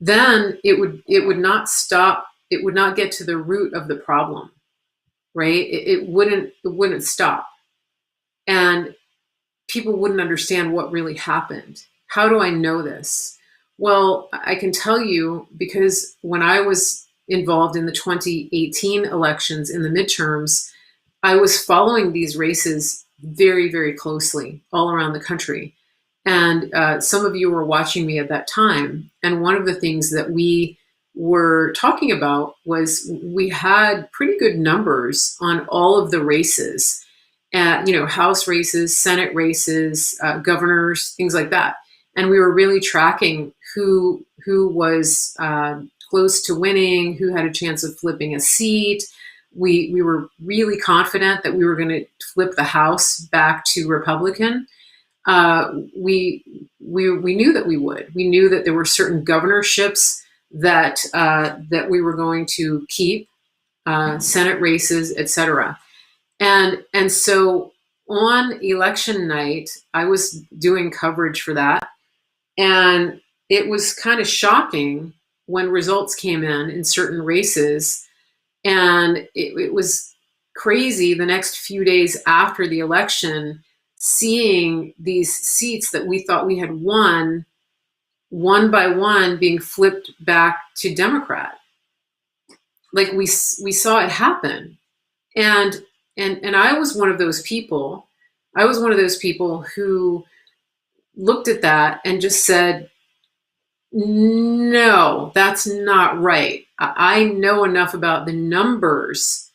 Speaker 1: Then it would not stop. It would not get to the root of the problem, right? It wouldn't stop, and people wouldn't understand what really happened. How do I know this? Well, I can tell you because when I was involved in the 2018 elections, in the midterms, I was following these races very, very closely all around the country. And some of you were watching me at that time. And one of the things that we were talking about was we had pretty good numbers on all of the races, House races, Senate races, governors, things like that. And we were really tracking who was close to winning, who had a chance of flipping a seat. We were really confident that we were going to flip the House back to Republican. We knew that we would. We knew that there were certain governorships that we were going to keep, Senate races, etc. And so on election night, I was doing coverage for that. And it was kind of shocking when results came in certain races. And it was crazy the next few days after the election, seeing these seats that we thought we had won, one by one, being flipped back to Democrat. Like we saw it happen. And I was one of those people. I was one of those people who looked at that and just said, no, that's not right. I know enough about the numbers,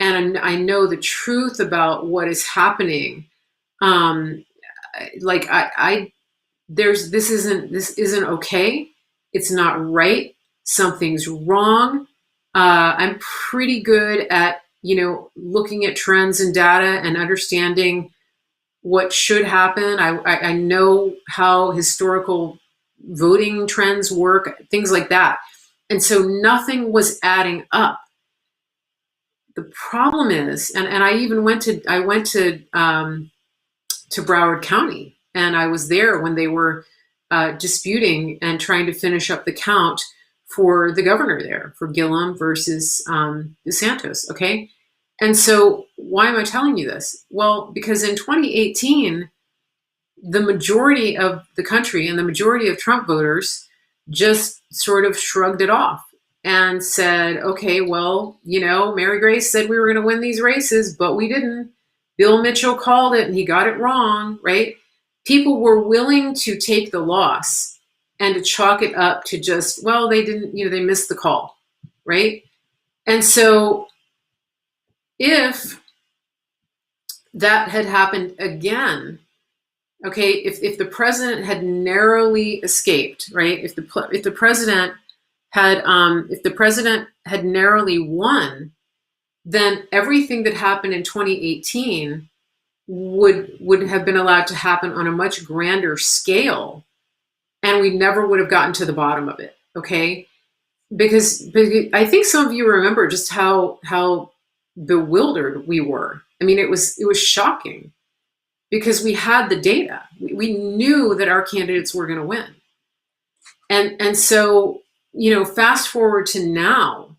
Speaker 1: and I know the truth about what is happening. This isn't okay. It's not right. Something's wrong. I'm pretty good at, looking at trends and data and understanding what should happen. I know how historical voting trends work, things like that. And so nothing was adding up. The problem is, and I even went to Broward County, and I was there when they were disputing and trying to finish up the count for the governor there, for Gillum versus DeSantis. Okay, and so why am I telling you this? Well, because in 2018, the majority of the country and the majority of Trump voters just sort of shrugged it off and said, okay, well, Mary Grace said we were going to win these races, but we didn't. Bill Mitchell called it and he got it wrong, right? People were willing to take the loss and to chalk it up to just, well, they didn't, they missed the call, right? And so if that had happened again, okay, if the president had narrowly escaped, right? If the president had narrowly won, then everything that happened in 2018 would have been allowed to happen on a much grander scale, and we never would have gotten to the bottom of it. Okay, because I think some of you remember just how bewildered we were. I mean, it was shocking because we had the data. We knew that our candidates were going to win, and so fast forward to now.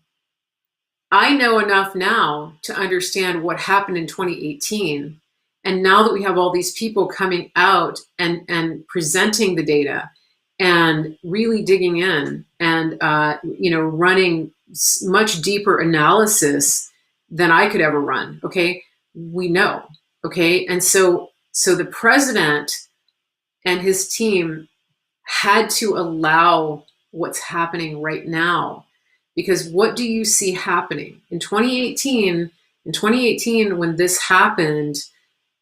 Speaker 1: I know enough now to understand what happened in 2018. And now that we have all these people coming out and presenting the data and really digging in and, running much deeper analysis than I could ever run. Okay. We know. Okay. And so the president and his team had to allow what's happening right now. Because what do you see happening? In 2018, when this happened,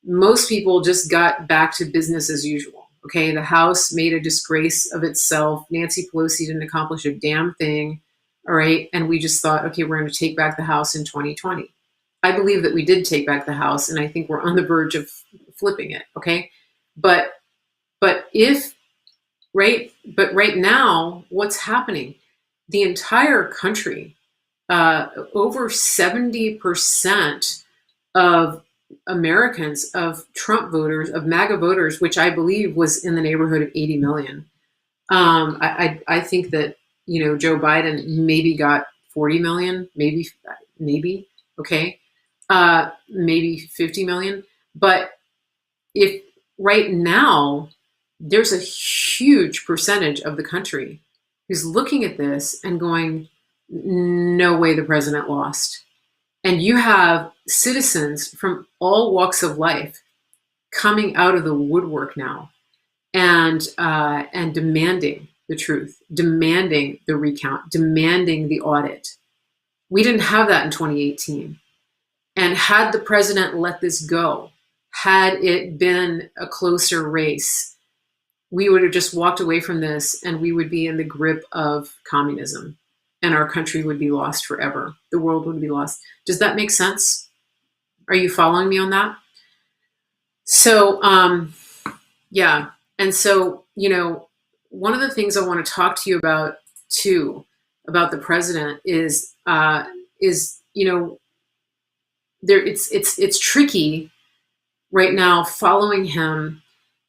Speaker 1: most people just got back to business as usual. Okay, the House made a disgrace of itself. Nancy Pelosi didn't accomplish a damn thing. All right, and we just thought, okay, we're going to take back the House in 2020. I believe that we did take back the House, and I think we're on the verge of flipping it. Okay, but right now, what's happening? The entire country, over 70% of Americans, of Trump voters, of MAGA voters, which I believe was in the neighborhood of 80 million. I think that, Joe Biden maybe got 40 million, maybe, okay, maybe 50 million. But if right now, there's a huge percentage of the country who's looking at this and going, no way the president lost. And you have citizens from all walks of life coming out of the woodwork now and demanding the truth, demanding the recount, demanding the audit. We didn't have that in 2018. And had the president let this go, had it been a closer race, we would have just walked away from this and we would be in the grip of communism and our country would be lost forever. The world would be lost. Does that make sense? Are you following me on that? So, yeah. And so, one of the things I want to talk to you about too, about the president is it's tricky right now following him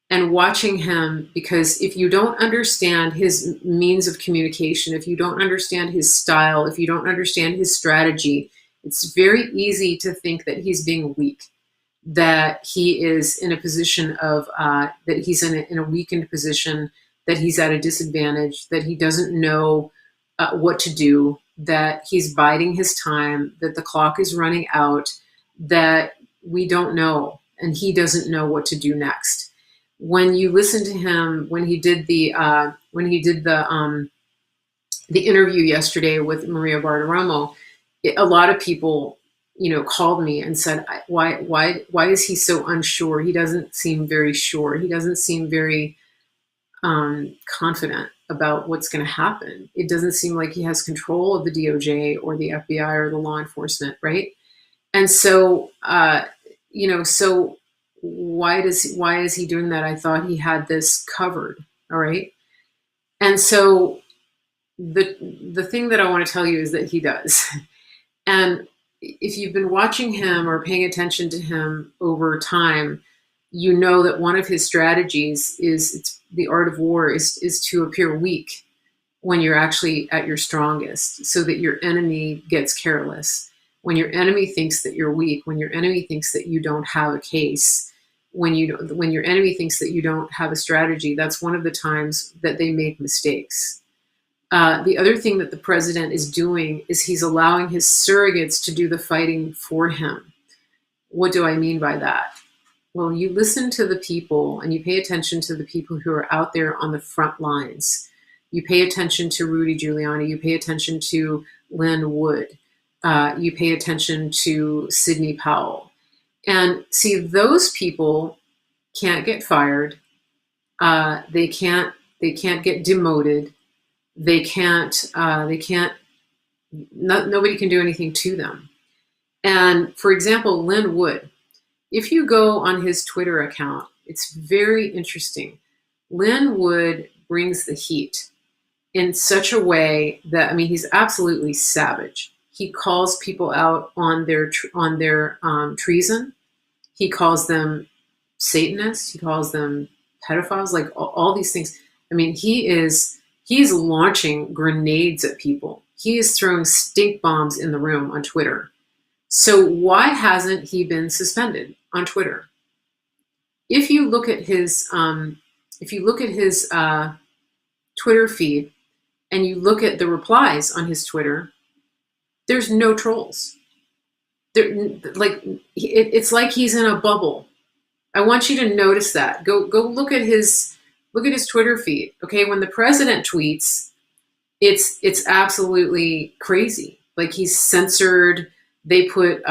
Speaker 1: and watching him, because if you don't understand his means of communication, if you don't understand his style, if you don't understand his strategy, it's very easy to think that he's being weak, that he is in a position of, that he's in a weakened position, that he's at a disadvantage, that he doesn't know what to do, that he's biding his time, that the clock is running out, that we don't know, and he doesn't know what to do next. When you listen to him, when he did the interview yesterday with Maria Bartiromo, a lot of people, called me and said, why is he so unsure? He doesn't seem very sure. He doesn't seem very confident. about what's going to happen. It doesn't seem like he has control of the DOJ or the FBI or the law enforcement, right? And so, so why is he doing that? I thought he had this covered. All right. And so the thing that I want to tell you is that he does. And if you've been watching him or paying attention to him over time, you know that one of his strategies is the art of war is to appear weak when you're actually at your strongest, so that your enemy gets careless. When your enemy thinks that you're weak, when your enemy thinks that you don't have a case, when your enemy thinks that you don't have a strategy, that's one of the times that they make mistakes. The other thing that the president is doing is he's allowing his surrogates to do the fighting for him. What do I mean by that? Well, you listen to the people and you pay attention to the people who are out there on the front lines. You pay attention to Rudy Giuliani. You pay attention to Lin Wood. You pay attention to Sidney Powell. And see, those people can't get fired. They can't get demoted. They can't, nobody can do anything to them. And for example, Lin Wood, if you go on his Twitter account, it's very interesting. Lin Wood brings the heat in such a way that, I mean, he's absolutely savage. He calls people out on their treason. He calls them Satanists. He calls them pedophiles, like all these things. I mean, he's launching grenades at people. He is throwing stink bombs in the room on Twitter. So why hasn't he been suspended on Twitter? If you look at his Twitter feed and you look at the replies on his Twitter, there's no trolls. It's like he's in a bubble. I want you to notice that. Go look at his Twitter feed. Okay, when the president tweets, it's absolutely crazy. Like, he's censored. They put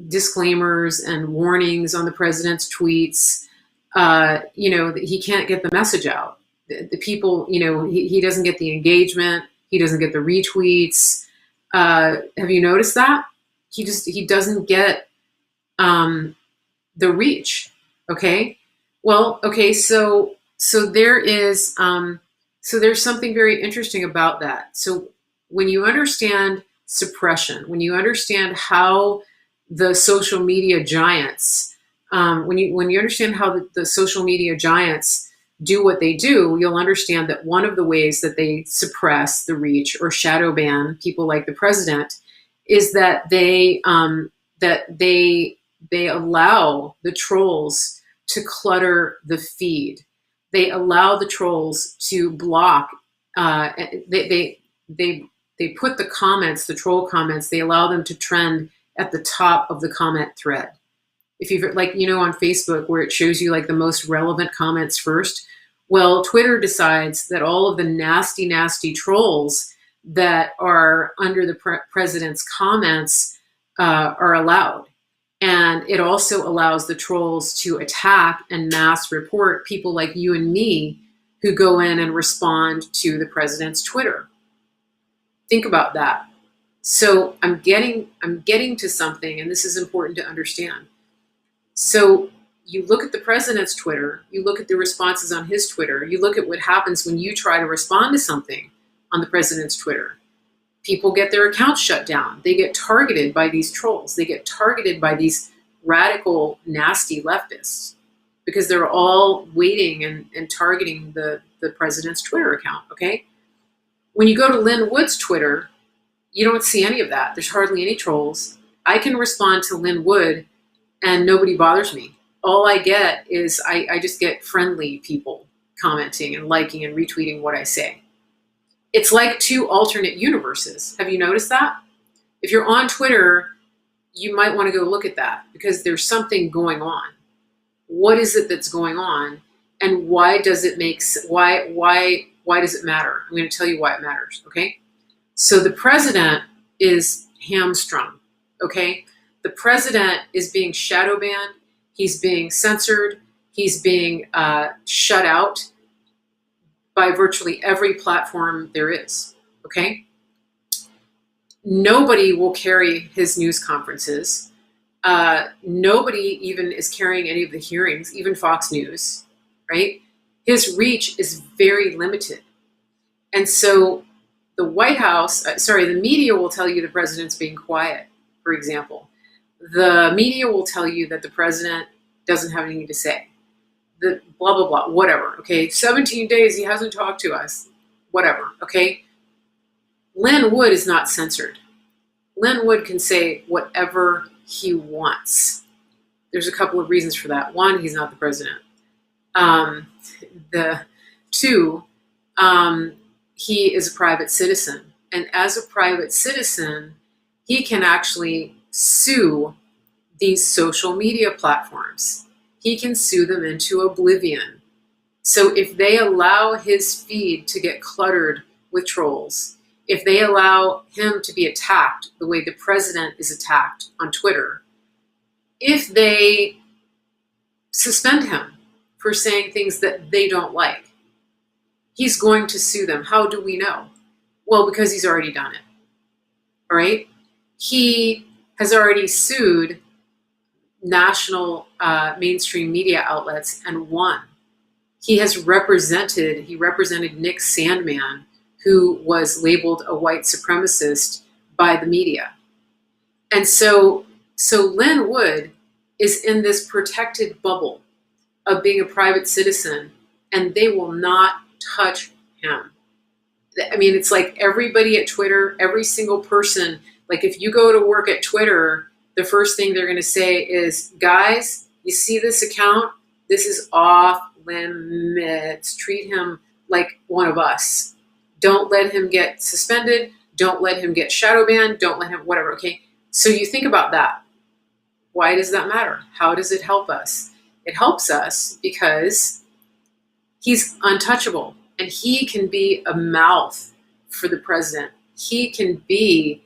Speaker 1: disclaimers and warnings on the president's tweets. He can't get the message out. The people, he doesn't get the engagement. He doesn't get the retweets. Have you noticed that? He doesn't get the reach. Okay. Well, okay. So there's something very interesting about that. So when you understand suppression, when you understand how the social media giants, when you understand how the social media giants do what they do, you'll understand that one of the ways that they suppress the reach or shadow ban people like the president is that they allow the trolls to clutter the feed. They allow the trolls to block. They put the comments, the troll comments, they allow them to trend at the top of the comment thread. If you've on Facebook where it shows you like the most relevant comments first, well, Twitter decides that all of the nasty, nasty trolls that are under the president's comments are allowed. And it also allows the trolls to attack and mass report people like you and me who go in and respond to the president's Twitter. Think about that. So I'm getting to something, and this is important to understand. So you look at the president's Twitter, you look at the responses on his Twitter, you look at what happens when you try to respond to something on the president's Twitter. People get their accounts shut down. They get targeted by these trolls. They get targeted by these radical, nasty leftists because they're all waiting and targeting the president's Twitter account, okay? When you go to Lin Wood's Twitter, you don't see any of that. There's hardly any trolls. I can respond to Lin Wood and nobody bothers me. All I get is I just get friendly people commenting and liking and retweeting what I say. It's like two alternate universes. Have you noticed that? If you're on Twitter, you might want to go look at that because there's something going on. What is it that's going on, and why does it why does it matter? I'm going to tell you why it matters, okay? So the president is hamstrung, okay? The president is being shadow banned. He's being censored. He's being shut out by virtually every platform there is, okay? Nobody will carry his news conferences. Nobody even is carrying any of the hearings, even Fox News, right? His reach is very limited. And so the White House, the media will tell you the president's being quiet, for example. The media will tell you that the president doesn't have anything to say. The blah, blah, blah, whatever, okay? 17 days, he hasn't talked to us, whatever, okay? Lin Wood is not censored. Lin Wood can say whatever he wants. There's a couple of reasons for that. One, he's not the president. Two, he is a private citizen. And as a private citizen, he can actually sue these social media platforms. He can sue them into oblivion. So if they allow his feed to get cluttered with trolls, if they allow him to be attacked the way the president is attacked on Twitter, if they suspend him for saying things that they don't like, he's going to sue them. How do we know? Well, because he's already done it. All right? He has already sued national mainstream media outlets and won. He represented Nick Sandmann, who was labeled a white supremacist by the media. And so Lin Wood is in this protected bubble of being a private citizen, and they will not touch him. I mean, it's like everybody at Twitter, every single person, like if you go to work at Twitter, the first thing they're going to say is, guys, you see this account? This is off limits. Treat him like one of us. Don't let him get suspended. Don't let him get shadow banned. Don't let him, whatever, okay? So you think about that. Why does that matter? How does it help us? It helps us because he's untouchable and he can be a mouth for the president. He can be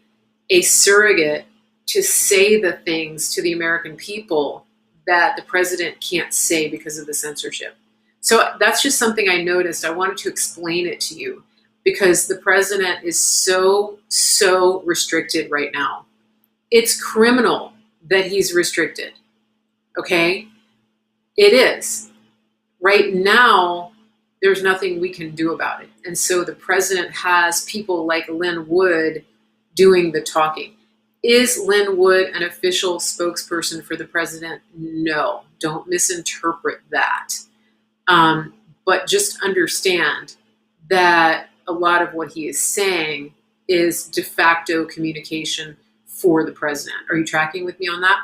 Speaker 1: a surrogate to say the things to the American people that the president can't say because of the censorship. So that's just something I noticed. I wanted to explain it to you because the president is so restricted right now. It's criminal that he's restricted, okay? It is. Right now, there's nothing we can do about it. And so the president has people like Lin Wood doing the talking. Is Lin Wood an official spokesperson for the president? No, don't misinterpret that. But just understand that a lot of what he is saying is de facto communication for the president. Are you tracking with me on that?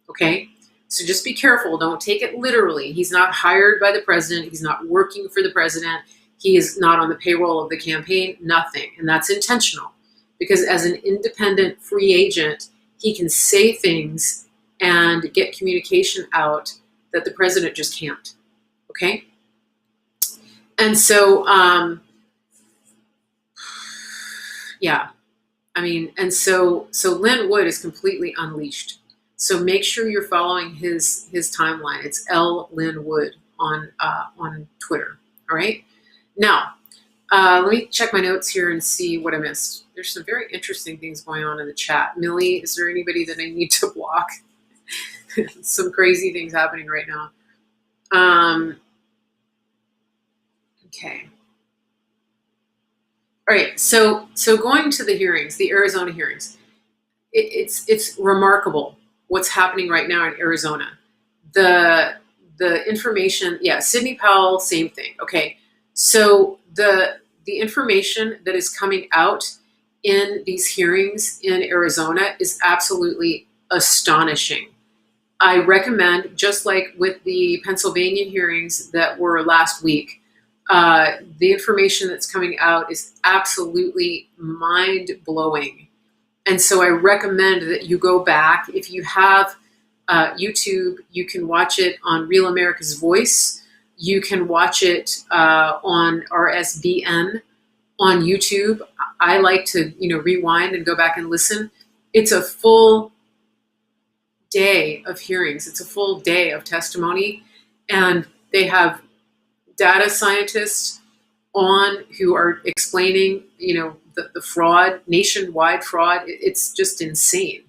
Speaker 1: Okay. So just be careful. Don't take it literally. He's not hired by the president. He's not working for the president. He is not on the payroll of the campaign, nothing. And that's intentional because as an independent free agent, he can say things and get communication out that the president just can't. Okay. And so, yeah, I mean, and so Lin Wood is completely unleashed. So make sure you're following his timeline. It's L Lin Wood on Twitter. All right. Now, let me check my notes here and see what I missed. There's some very interesting things going on in the chat. Millie, is there anybody that I need to block? Some crazy things happening right now. Okay. All right. So going to the hearings, the Arizona hearings, it's remarkable what's happening right now in Arizona. The information, yeah, Sidney Powell, same thing. Okay. So the information that is coming out in these hearings in Arizona is absolutely astonishing. I recommend, just like with the Pennsylvania hearings that were last week, the information that's coming out is absolutely mind-blowing. And so I recommend that you go back. If you have YouTube, you can watch it on Real America's Voice. You can watch it on RSBN on YouTube. I like to, rewind and go back and listen. It's a full day of hearings. It's a full day of testimony. And they have data scientists on who are explaining, the fraud, nationwide fraud. It's just insane.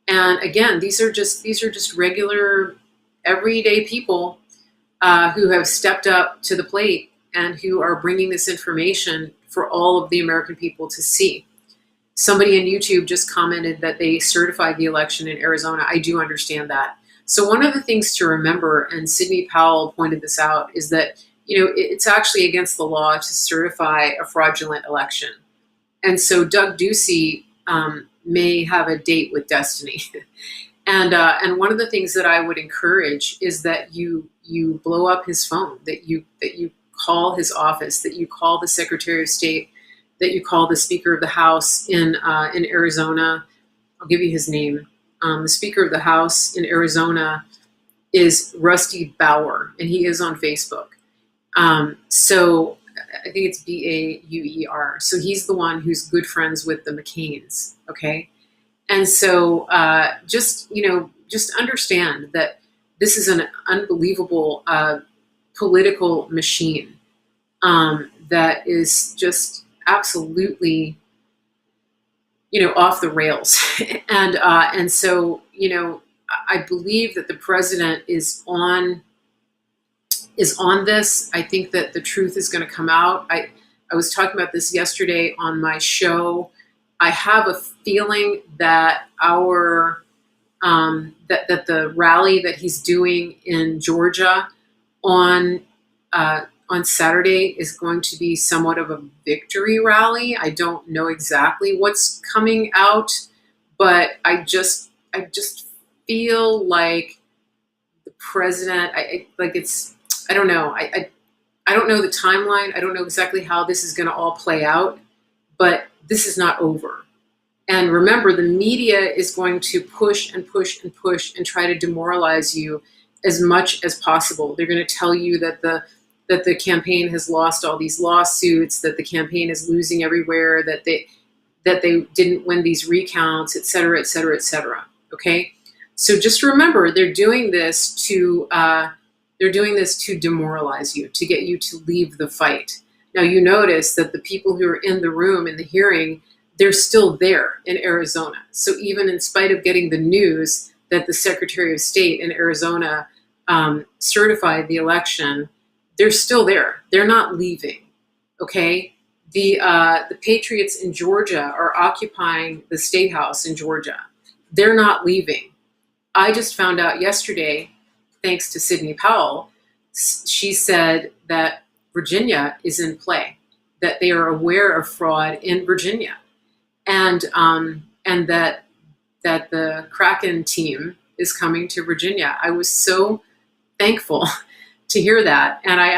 Speaker 1: And again, these are just regular, everyday people who have stepped up to the plate and who are bringing this information for all of the American people to see. Somebody on YouTube just commented that they certified the election in Arizona. I do understand that. So one of the things to remember, and Sidney Powell pointed this out, is that it's actually against the law to certify a fraudulent election. And so Doug Ducey may have a date with destiny. And one of the things that I would encourage is that you blow up his phone, that you call his office, that you call the Secretary of State, that you call the Speaker of the House in Arizona. I'll give you his name. The Speaker of the House in Arizona is Rusty Bauer, and he is on Facebook. So I think it's Bauer. So he's the one who's good friends with the McCains. Okay. And so just understand that this is an unbelievable political machine that is just absolutely, off the rails. And so, I believe that the president is on this. I think that the truth is going to come out. I was talking about this yesterday on my show. I have a feeling that that the rally that he's doing in Georgia on Saturday is going to be somewhat of a victory rally. I don't know exactly what's coming out, but I just feel like the president. I don't know. I don't know the timeline. I don't know exactly how this is going to all play out, but this is not over. And remember, the media is going to push and push and push and try to demoralize you as much as possible. They're going to tell you that the campaign has lost all these lawsuits, that the campaign is losing everywhere, that they didn't win these recounts, et cetera, et cetera, et cetera. Okay, so just remember, they're doing this to demoralize you, to get you to leave the fight. Now you notice that the people who are in the room in the hearing, they're still there in Arizona. So even in spite of getting the news that the Secretary of State in Arizona certified the election, they're still there. They're not leaving. Okay, the Patriots in Georgia are occupying the State House in Georgia. They're not leaving. I just found out yesterday, thanks to Sidney Powell, she said that Virginia is in play, that they are aware of fraud in Virginia, and that the Kraken team is coming to Virginia. I was so thankful to hear that, and I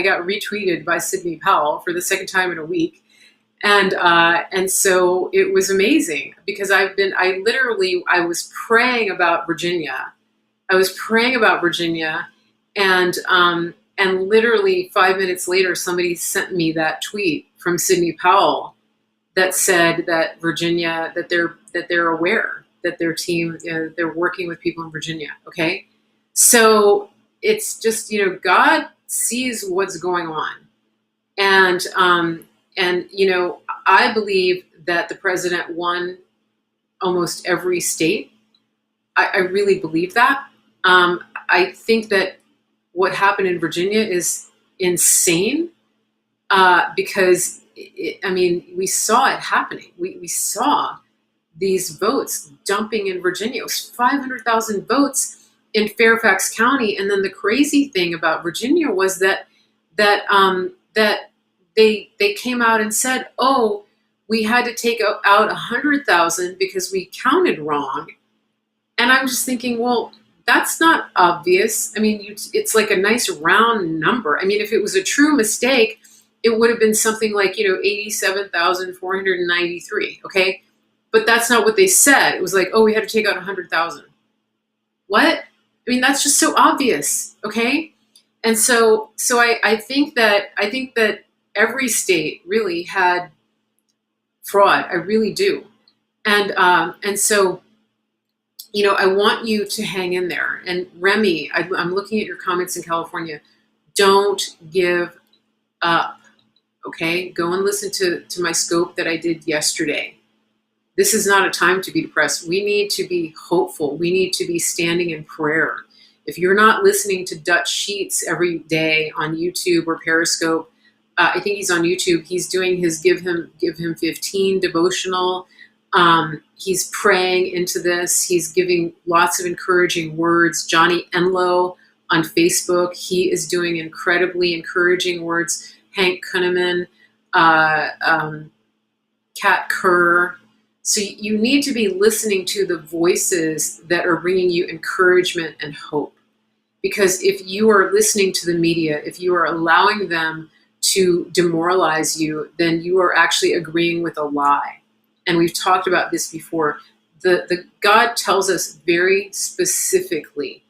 Speaker 1: got retweeted by Sidney Powell for the second time in a week, and so it was amazing because I was praying about Virginia. I was praying about Virginia, and literally 5 minutes later, somebody sent me that tweet from Sidney Powell that said that Virginia, that they're aware, that their team, they're working with people in Virginia. Okay, so it's just God sees what's going on, and I believe that the president won almost every state. I really believe that. I think that what happened in Virginia is insane because, we saw it happening. We saw these votes dumping in Virginia. It was 500,000 votes in Fairfax County. And then the crazy thing about Virginia was that they came out and said, oh, we had to take out 100,000 because we counted wrong. And I'm just thinking, well, that's not obvious. It's like a nice round number. If it was a true mistake, it would have been something like, 87,493. Okay. But that's not what they said. It was like, oh, we had to take out 100,000. What? That's just so obvious. Okay. And so I think that every state really had fraud. I really do. And so, I want you to hang in there. And Remy, I'm looking at your comments in California. Don't give up. Okay, go and listen to my scope that I did yesterday. This is not a time to be depressed. We need to be hopeful. We need to be standing in prayer. If you're not listening to Dutch Sheets every day on YouTube or Periscope, I think he's on YouTube. He's doing his Give Him 15 devotional. He's praying into this. He's giving lots of encouraging words. Johnny Enlow on Facebook, he is doing incredibly encouraging words. Hank Kunneman, Kat Kerr. So you need to be listening to the voices that are bringing you encouragement and hope. Because if you are listening to the media, if you are allowing them to demoralize you, then you are actually agreeing with a lie. And we've talked about this before. The God tells us very specifically,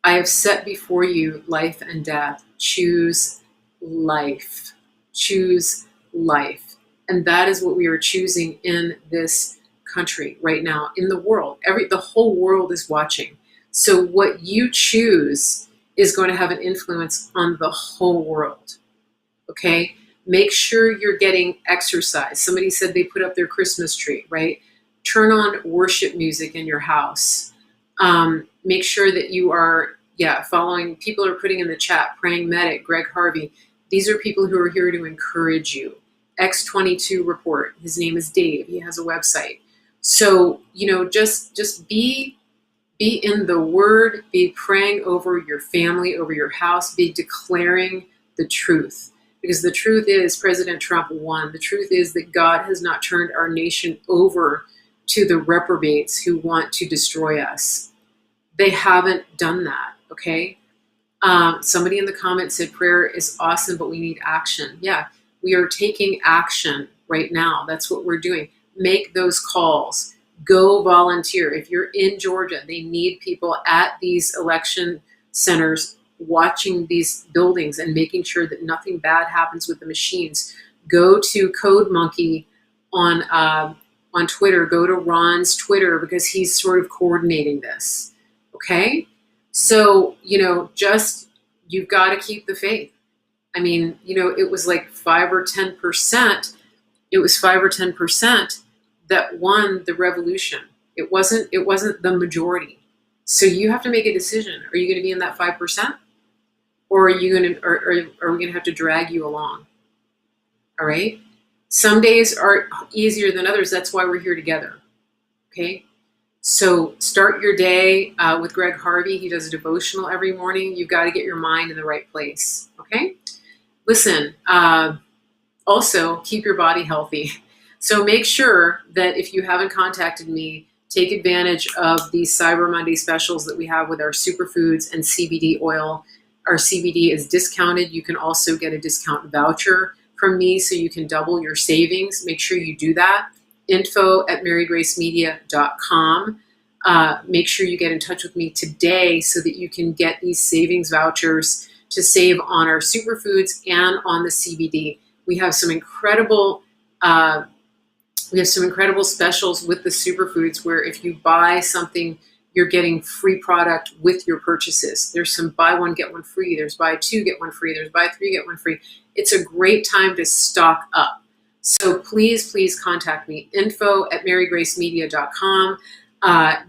Speaker 1: I have set before you life and death. Choose life. Choose life. And that is what we are choosing in this country right now, in the world. The whole world is watching. So what you choose is going to have an influence on the whole world. Okay? Make sure you're getting exercise. Somebody said they put up their Christmas tree, right? Turn on worship music in your house. Make sure that you are, following. People are putting in the chat, Praying Medic, Greg Harvey. These are people who are here to encourage you. X22 Report. His name is Dave. He has a website. So, just be in the Word, be praying over your family, over your house, be declaring the truth. Because the truth is President Trump won. The truth is that God has not turned our nation over to the reprobates who want to destroy us. They haven't done that, okay? Somebody in the comments said prayer is awesome, but we need action. Yeah, we are taking action right now. That's what we're doing. Make those calls. Go volunteer. If you're in Georgia, they need people at these election centers watching these buildings and making sure that nothing bad happens with the machines. Go to Code Monkey on Twitter. Go to Ron's Twitter because he's sort of coordinating this. Okay? So, you've got to keep the faith. I mean, it was like 5 or 10%. It was 5 or 10% that won the revolution. It wasn't the majority. So you have to make a decision. Are you going to be in that 5%? Or are we going to have to drag you along? All right? Some days are easier than others. That's why we're here together. Okay? So start your day with Greg Harvey. He does a devotional every morning. You've got to get your mind in the right place. Okay? Listen, also keep your body healthy. So make sure that if you haven't contacted me, take advantage of these Cyber Monday specials that we have with our superfoods and CBD oil. Our CBD is discounted. You can also get a discount voucher from me so you can double your savings. Make sure you do that. info@marygracemedia.com. Make sure you get in touch with me today so that you can get these savings vouchers to save on our superfoods and on the CBD. We have some incredible specials with the superfoods where if you buy something, you're getting free product with your purchases. There's some buy one, get one free. There's buy two, get one free. There's buy three, get one free. It's a great time to stock up. So please contact me, info@marygracemedia.com.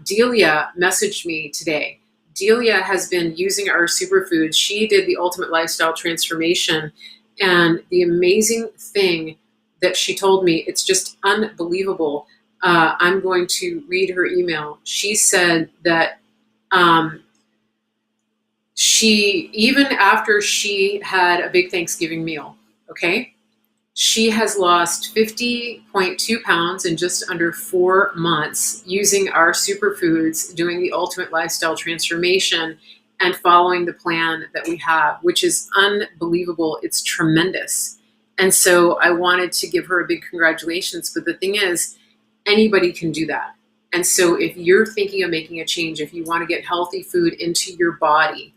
Speaker 1: Delia messaged me today. Delia has been using our superfoods. She did the Ultimate Lifestyle Transformation, and the amazing thing that she told me, it's just unbelievable. I'm going to read her email. She said that even after she had a big Thanksgiving meal, okay, she has lost 50.2 pounds in just under 4 months using our superfoods, doing the Ultimate Lifestyle Transformation, and following the plan that we have, which is unbelievable. It's tremendous. And so I wanted to give her a big congratulations. But the thing is, anybody can do that. And so if you're thinking of making a change, if you want to get healthy food into your body,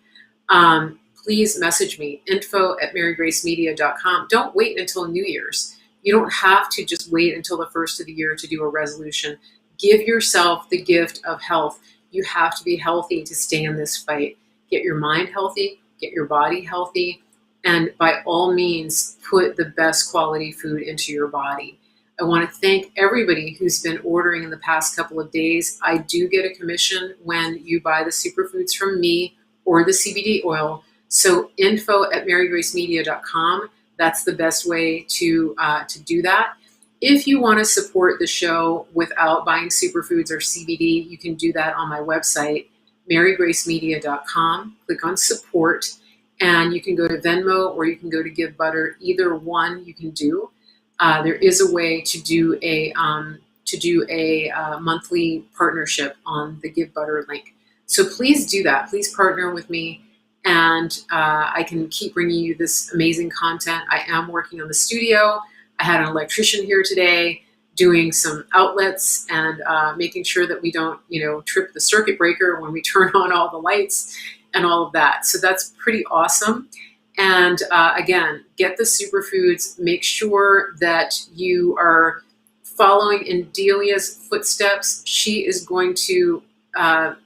Speaker 1: please message me, info@marygracemedia.com. Don't wait until New Year's. You don't have to just wait until the first of the year to do a resolution. Give yourself the gift of health. You have to be healthy to stay in this fight. Get your mind healthy, get your body healthy, And by all means, put the best quality food into your body. I want to thank everybody who's been ordering in the past couple of days. I do get a commission when you buy the superfoods from me or the CBD oil. So info@marygracemedia.com. That's the best way to do that. If you want to support the show without buying superfoods or CBD, you can do that on my website, marygracemedia.com. Click on support, and you can go to Venmo or you can go to Give Butter. Either one you can do. There is a way to do a monthly partnership on the Give Butter link. So please do that. Please partner with me, and I can keep bringing you this amazing content. I am working on the studio. I had an electrician here today doing some outlets and making sure that we don't, trip the circuit breaker when we turn on all the lights and all of that. So that's pretty awesome. And again, get the superfoods. Make sure that you are following in Delia's footsteps. She is going to,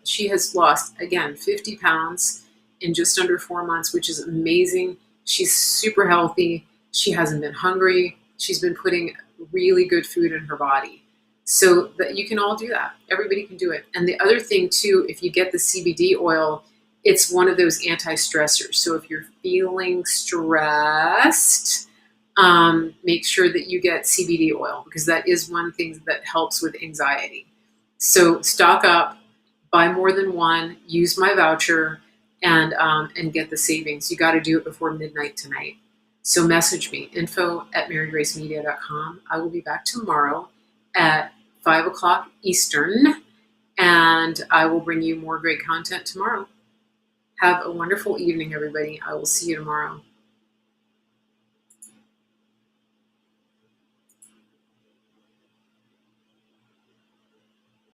Speaker 1: she has lost, again, 50 pounds in just under 4 months, which is amazing. She's super healthy. She hasn't been hungry. She's been putting really good food in her body. So that you can all do that. Everybody can do it. And the other thing too, if you get the CBD oil, it's one of those anti-stressors. So if you're feeling stressed, make sure that you get CBD oil, because that is one thing that helps with anxiety. So stock up, buy more than one, use my voucher, and get the savings. You got to do it before midnight tonight. So message me, info@marygracemedia.com. I will be back tomorrow at 5 o'clock Eastern, and I will bring you more great content tomorrow. Have a wonderful evening, everybody. I will see you tomorrow.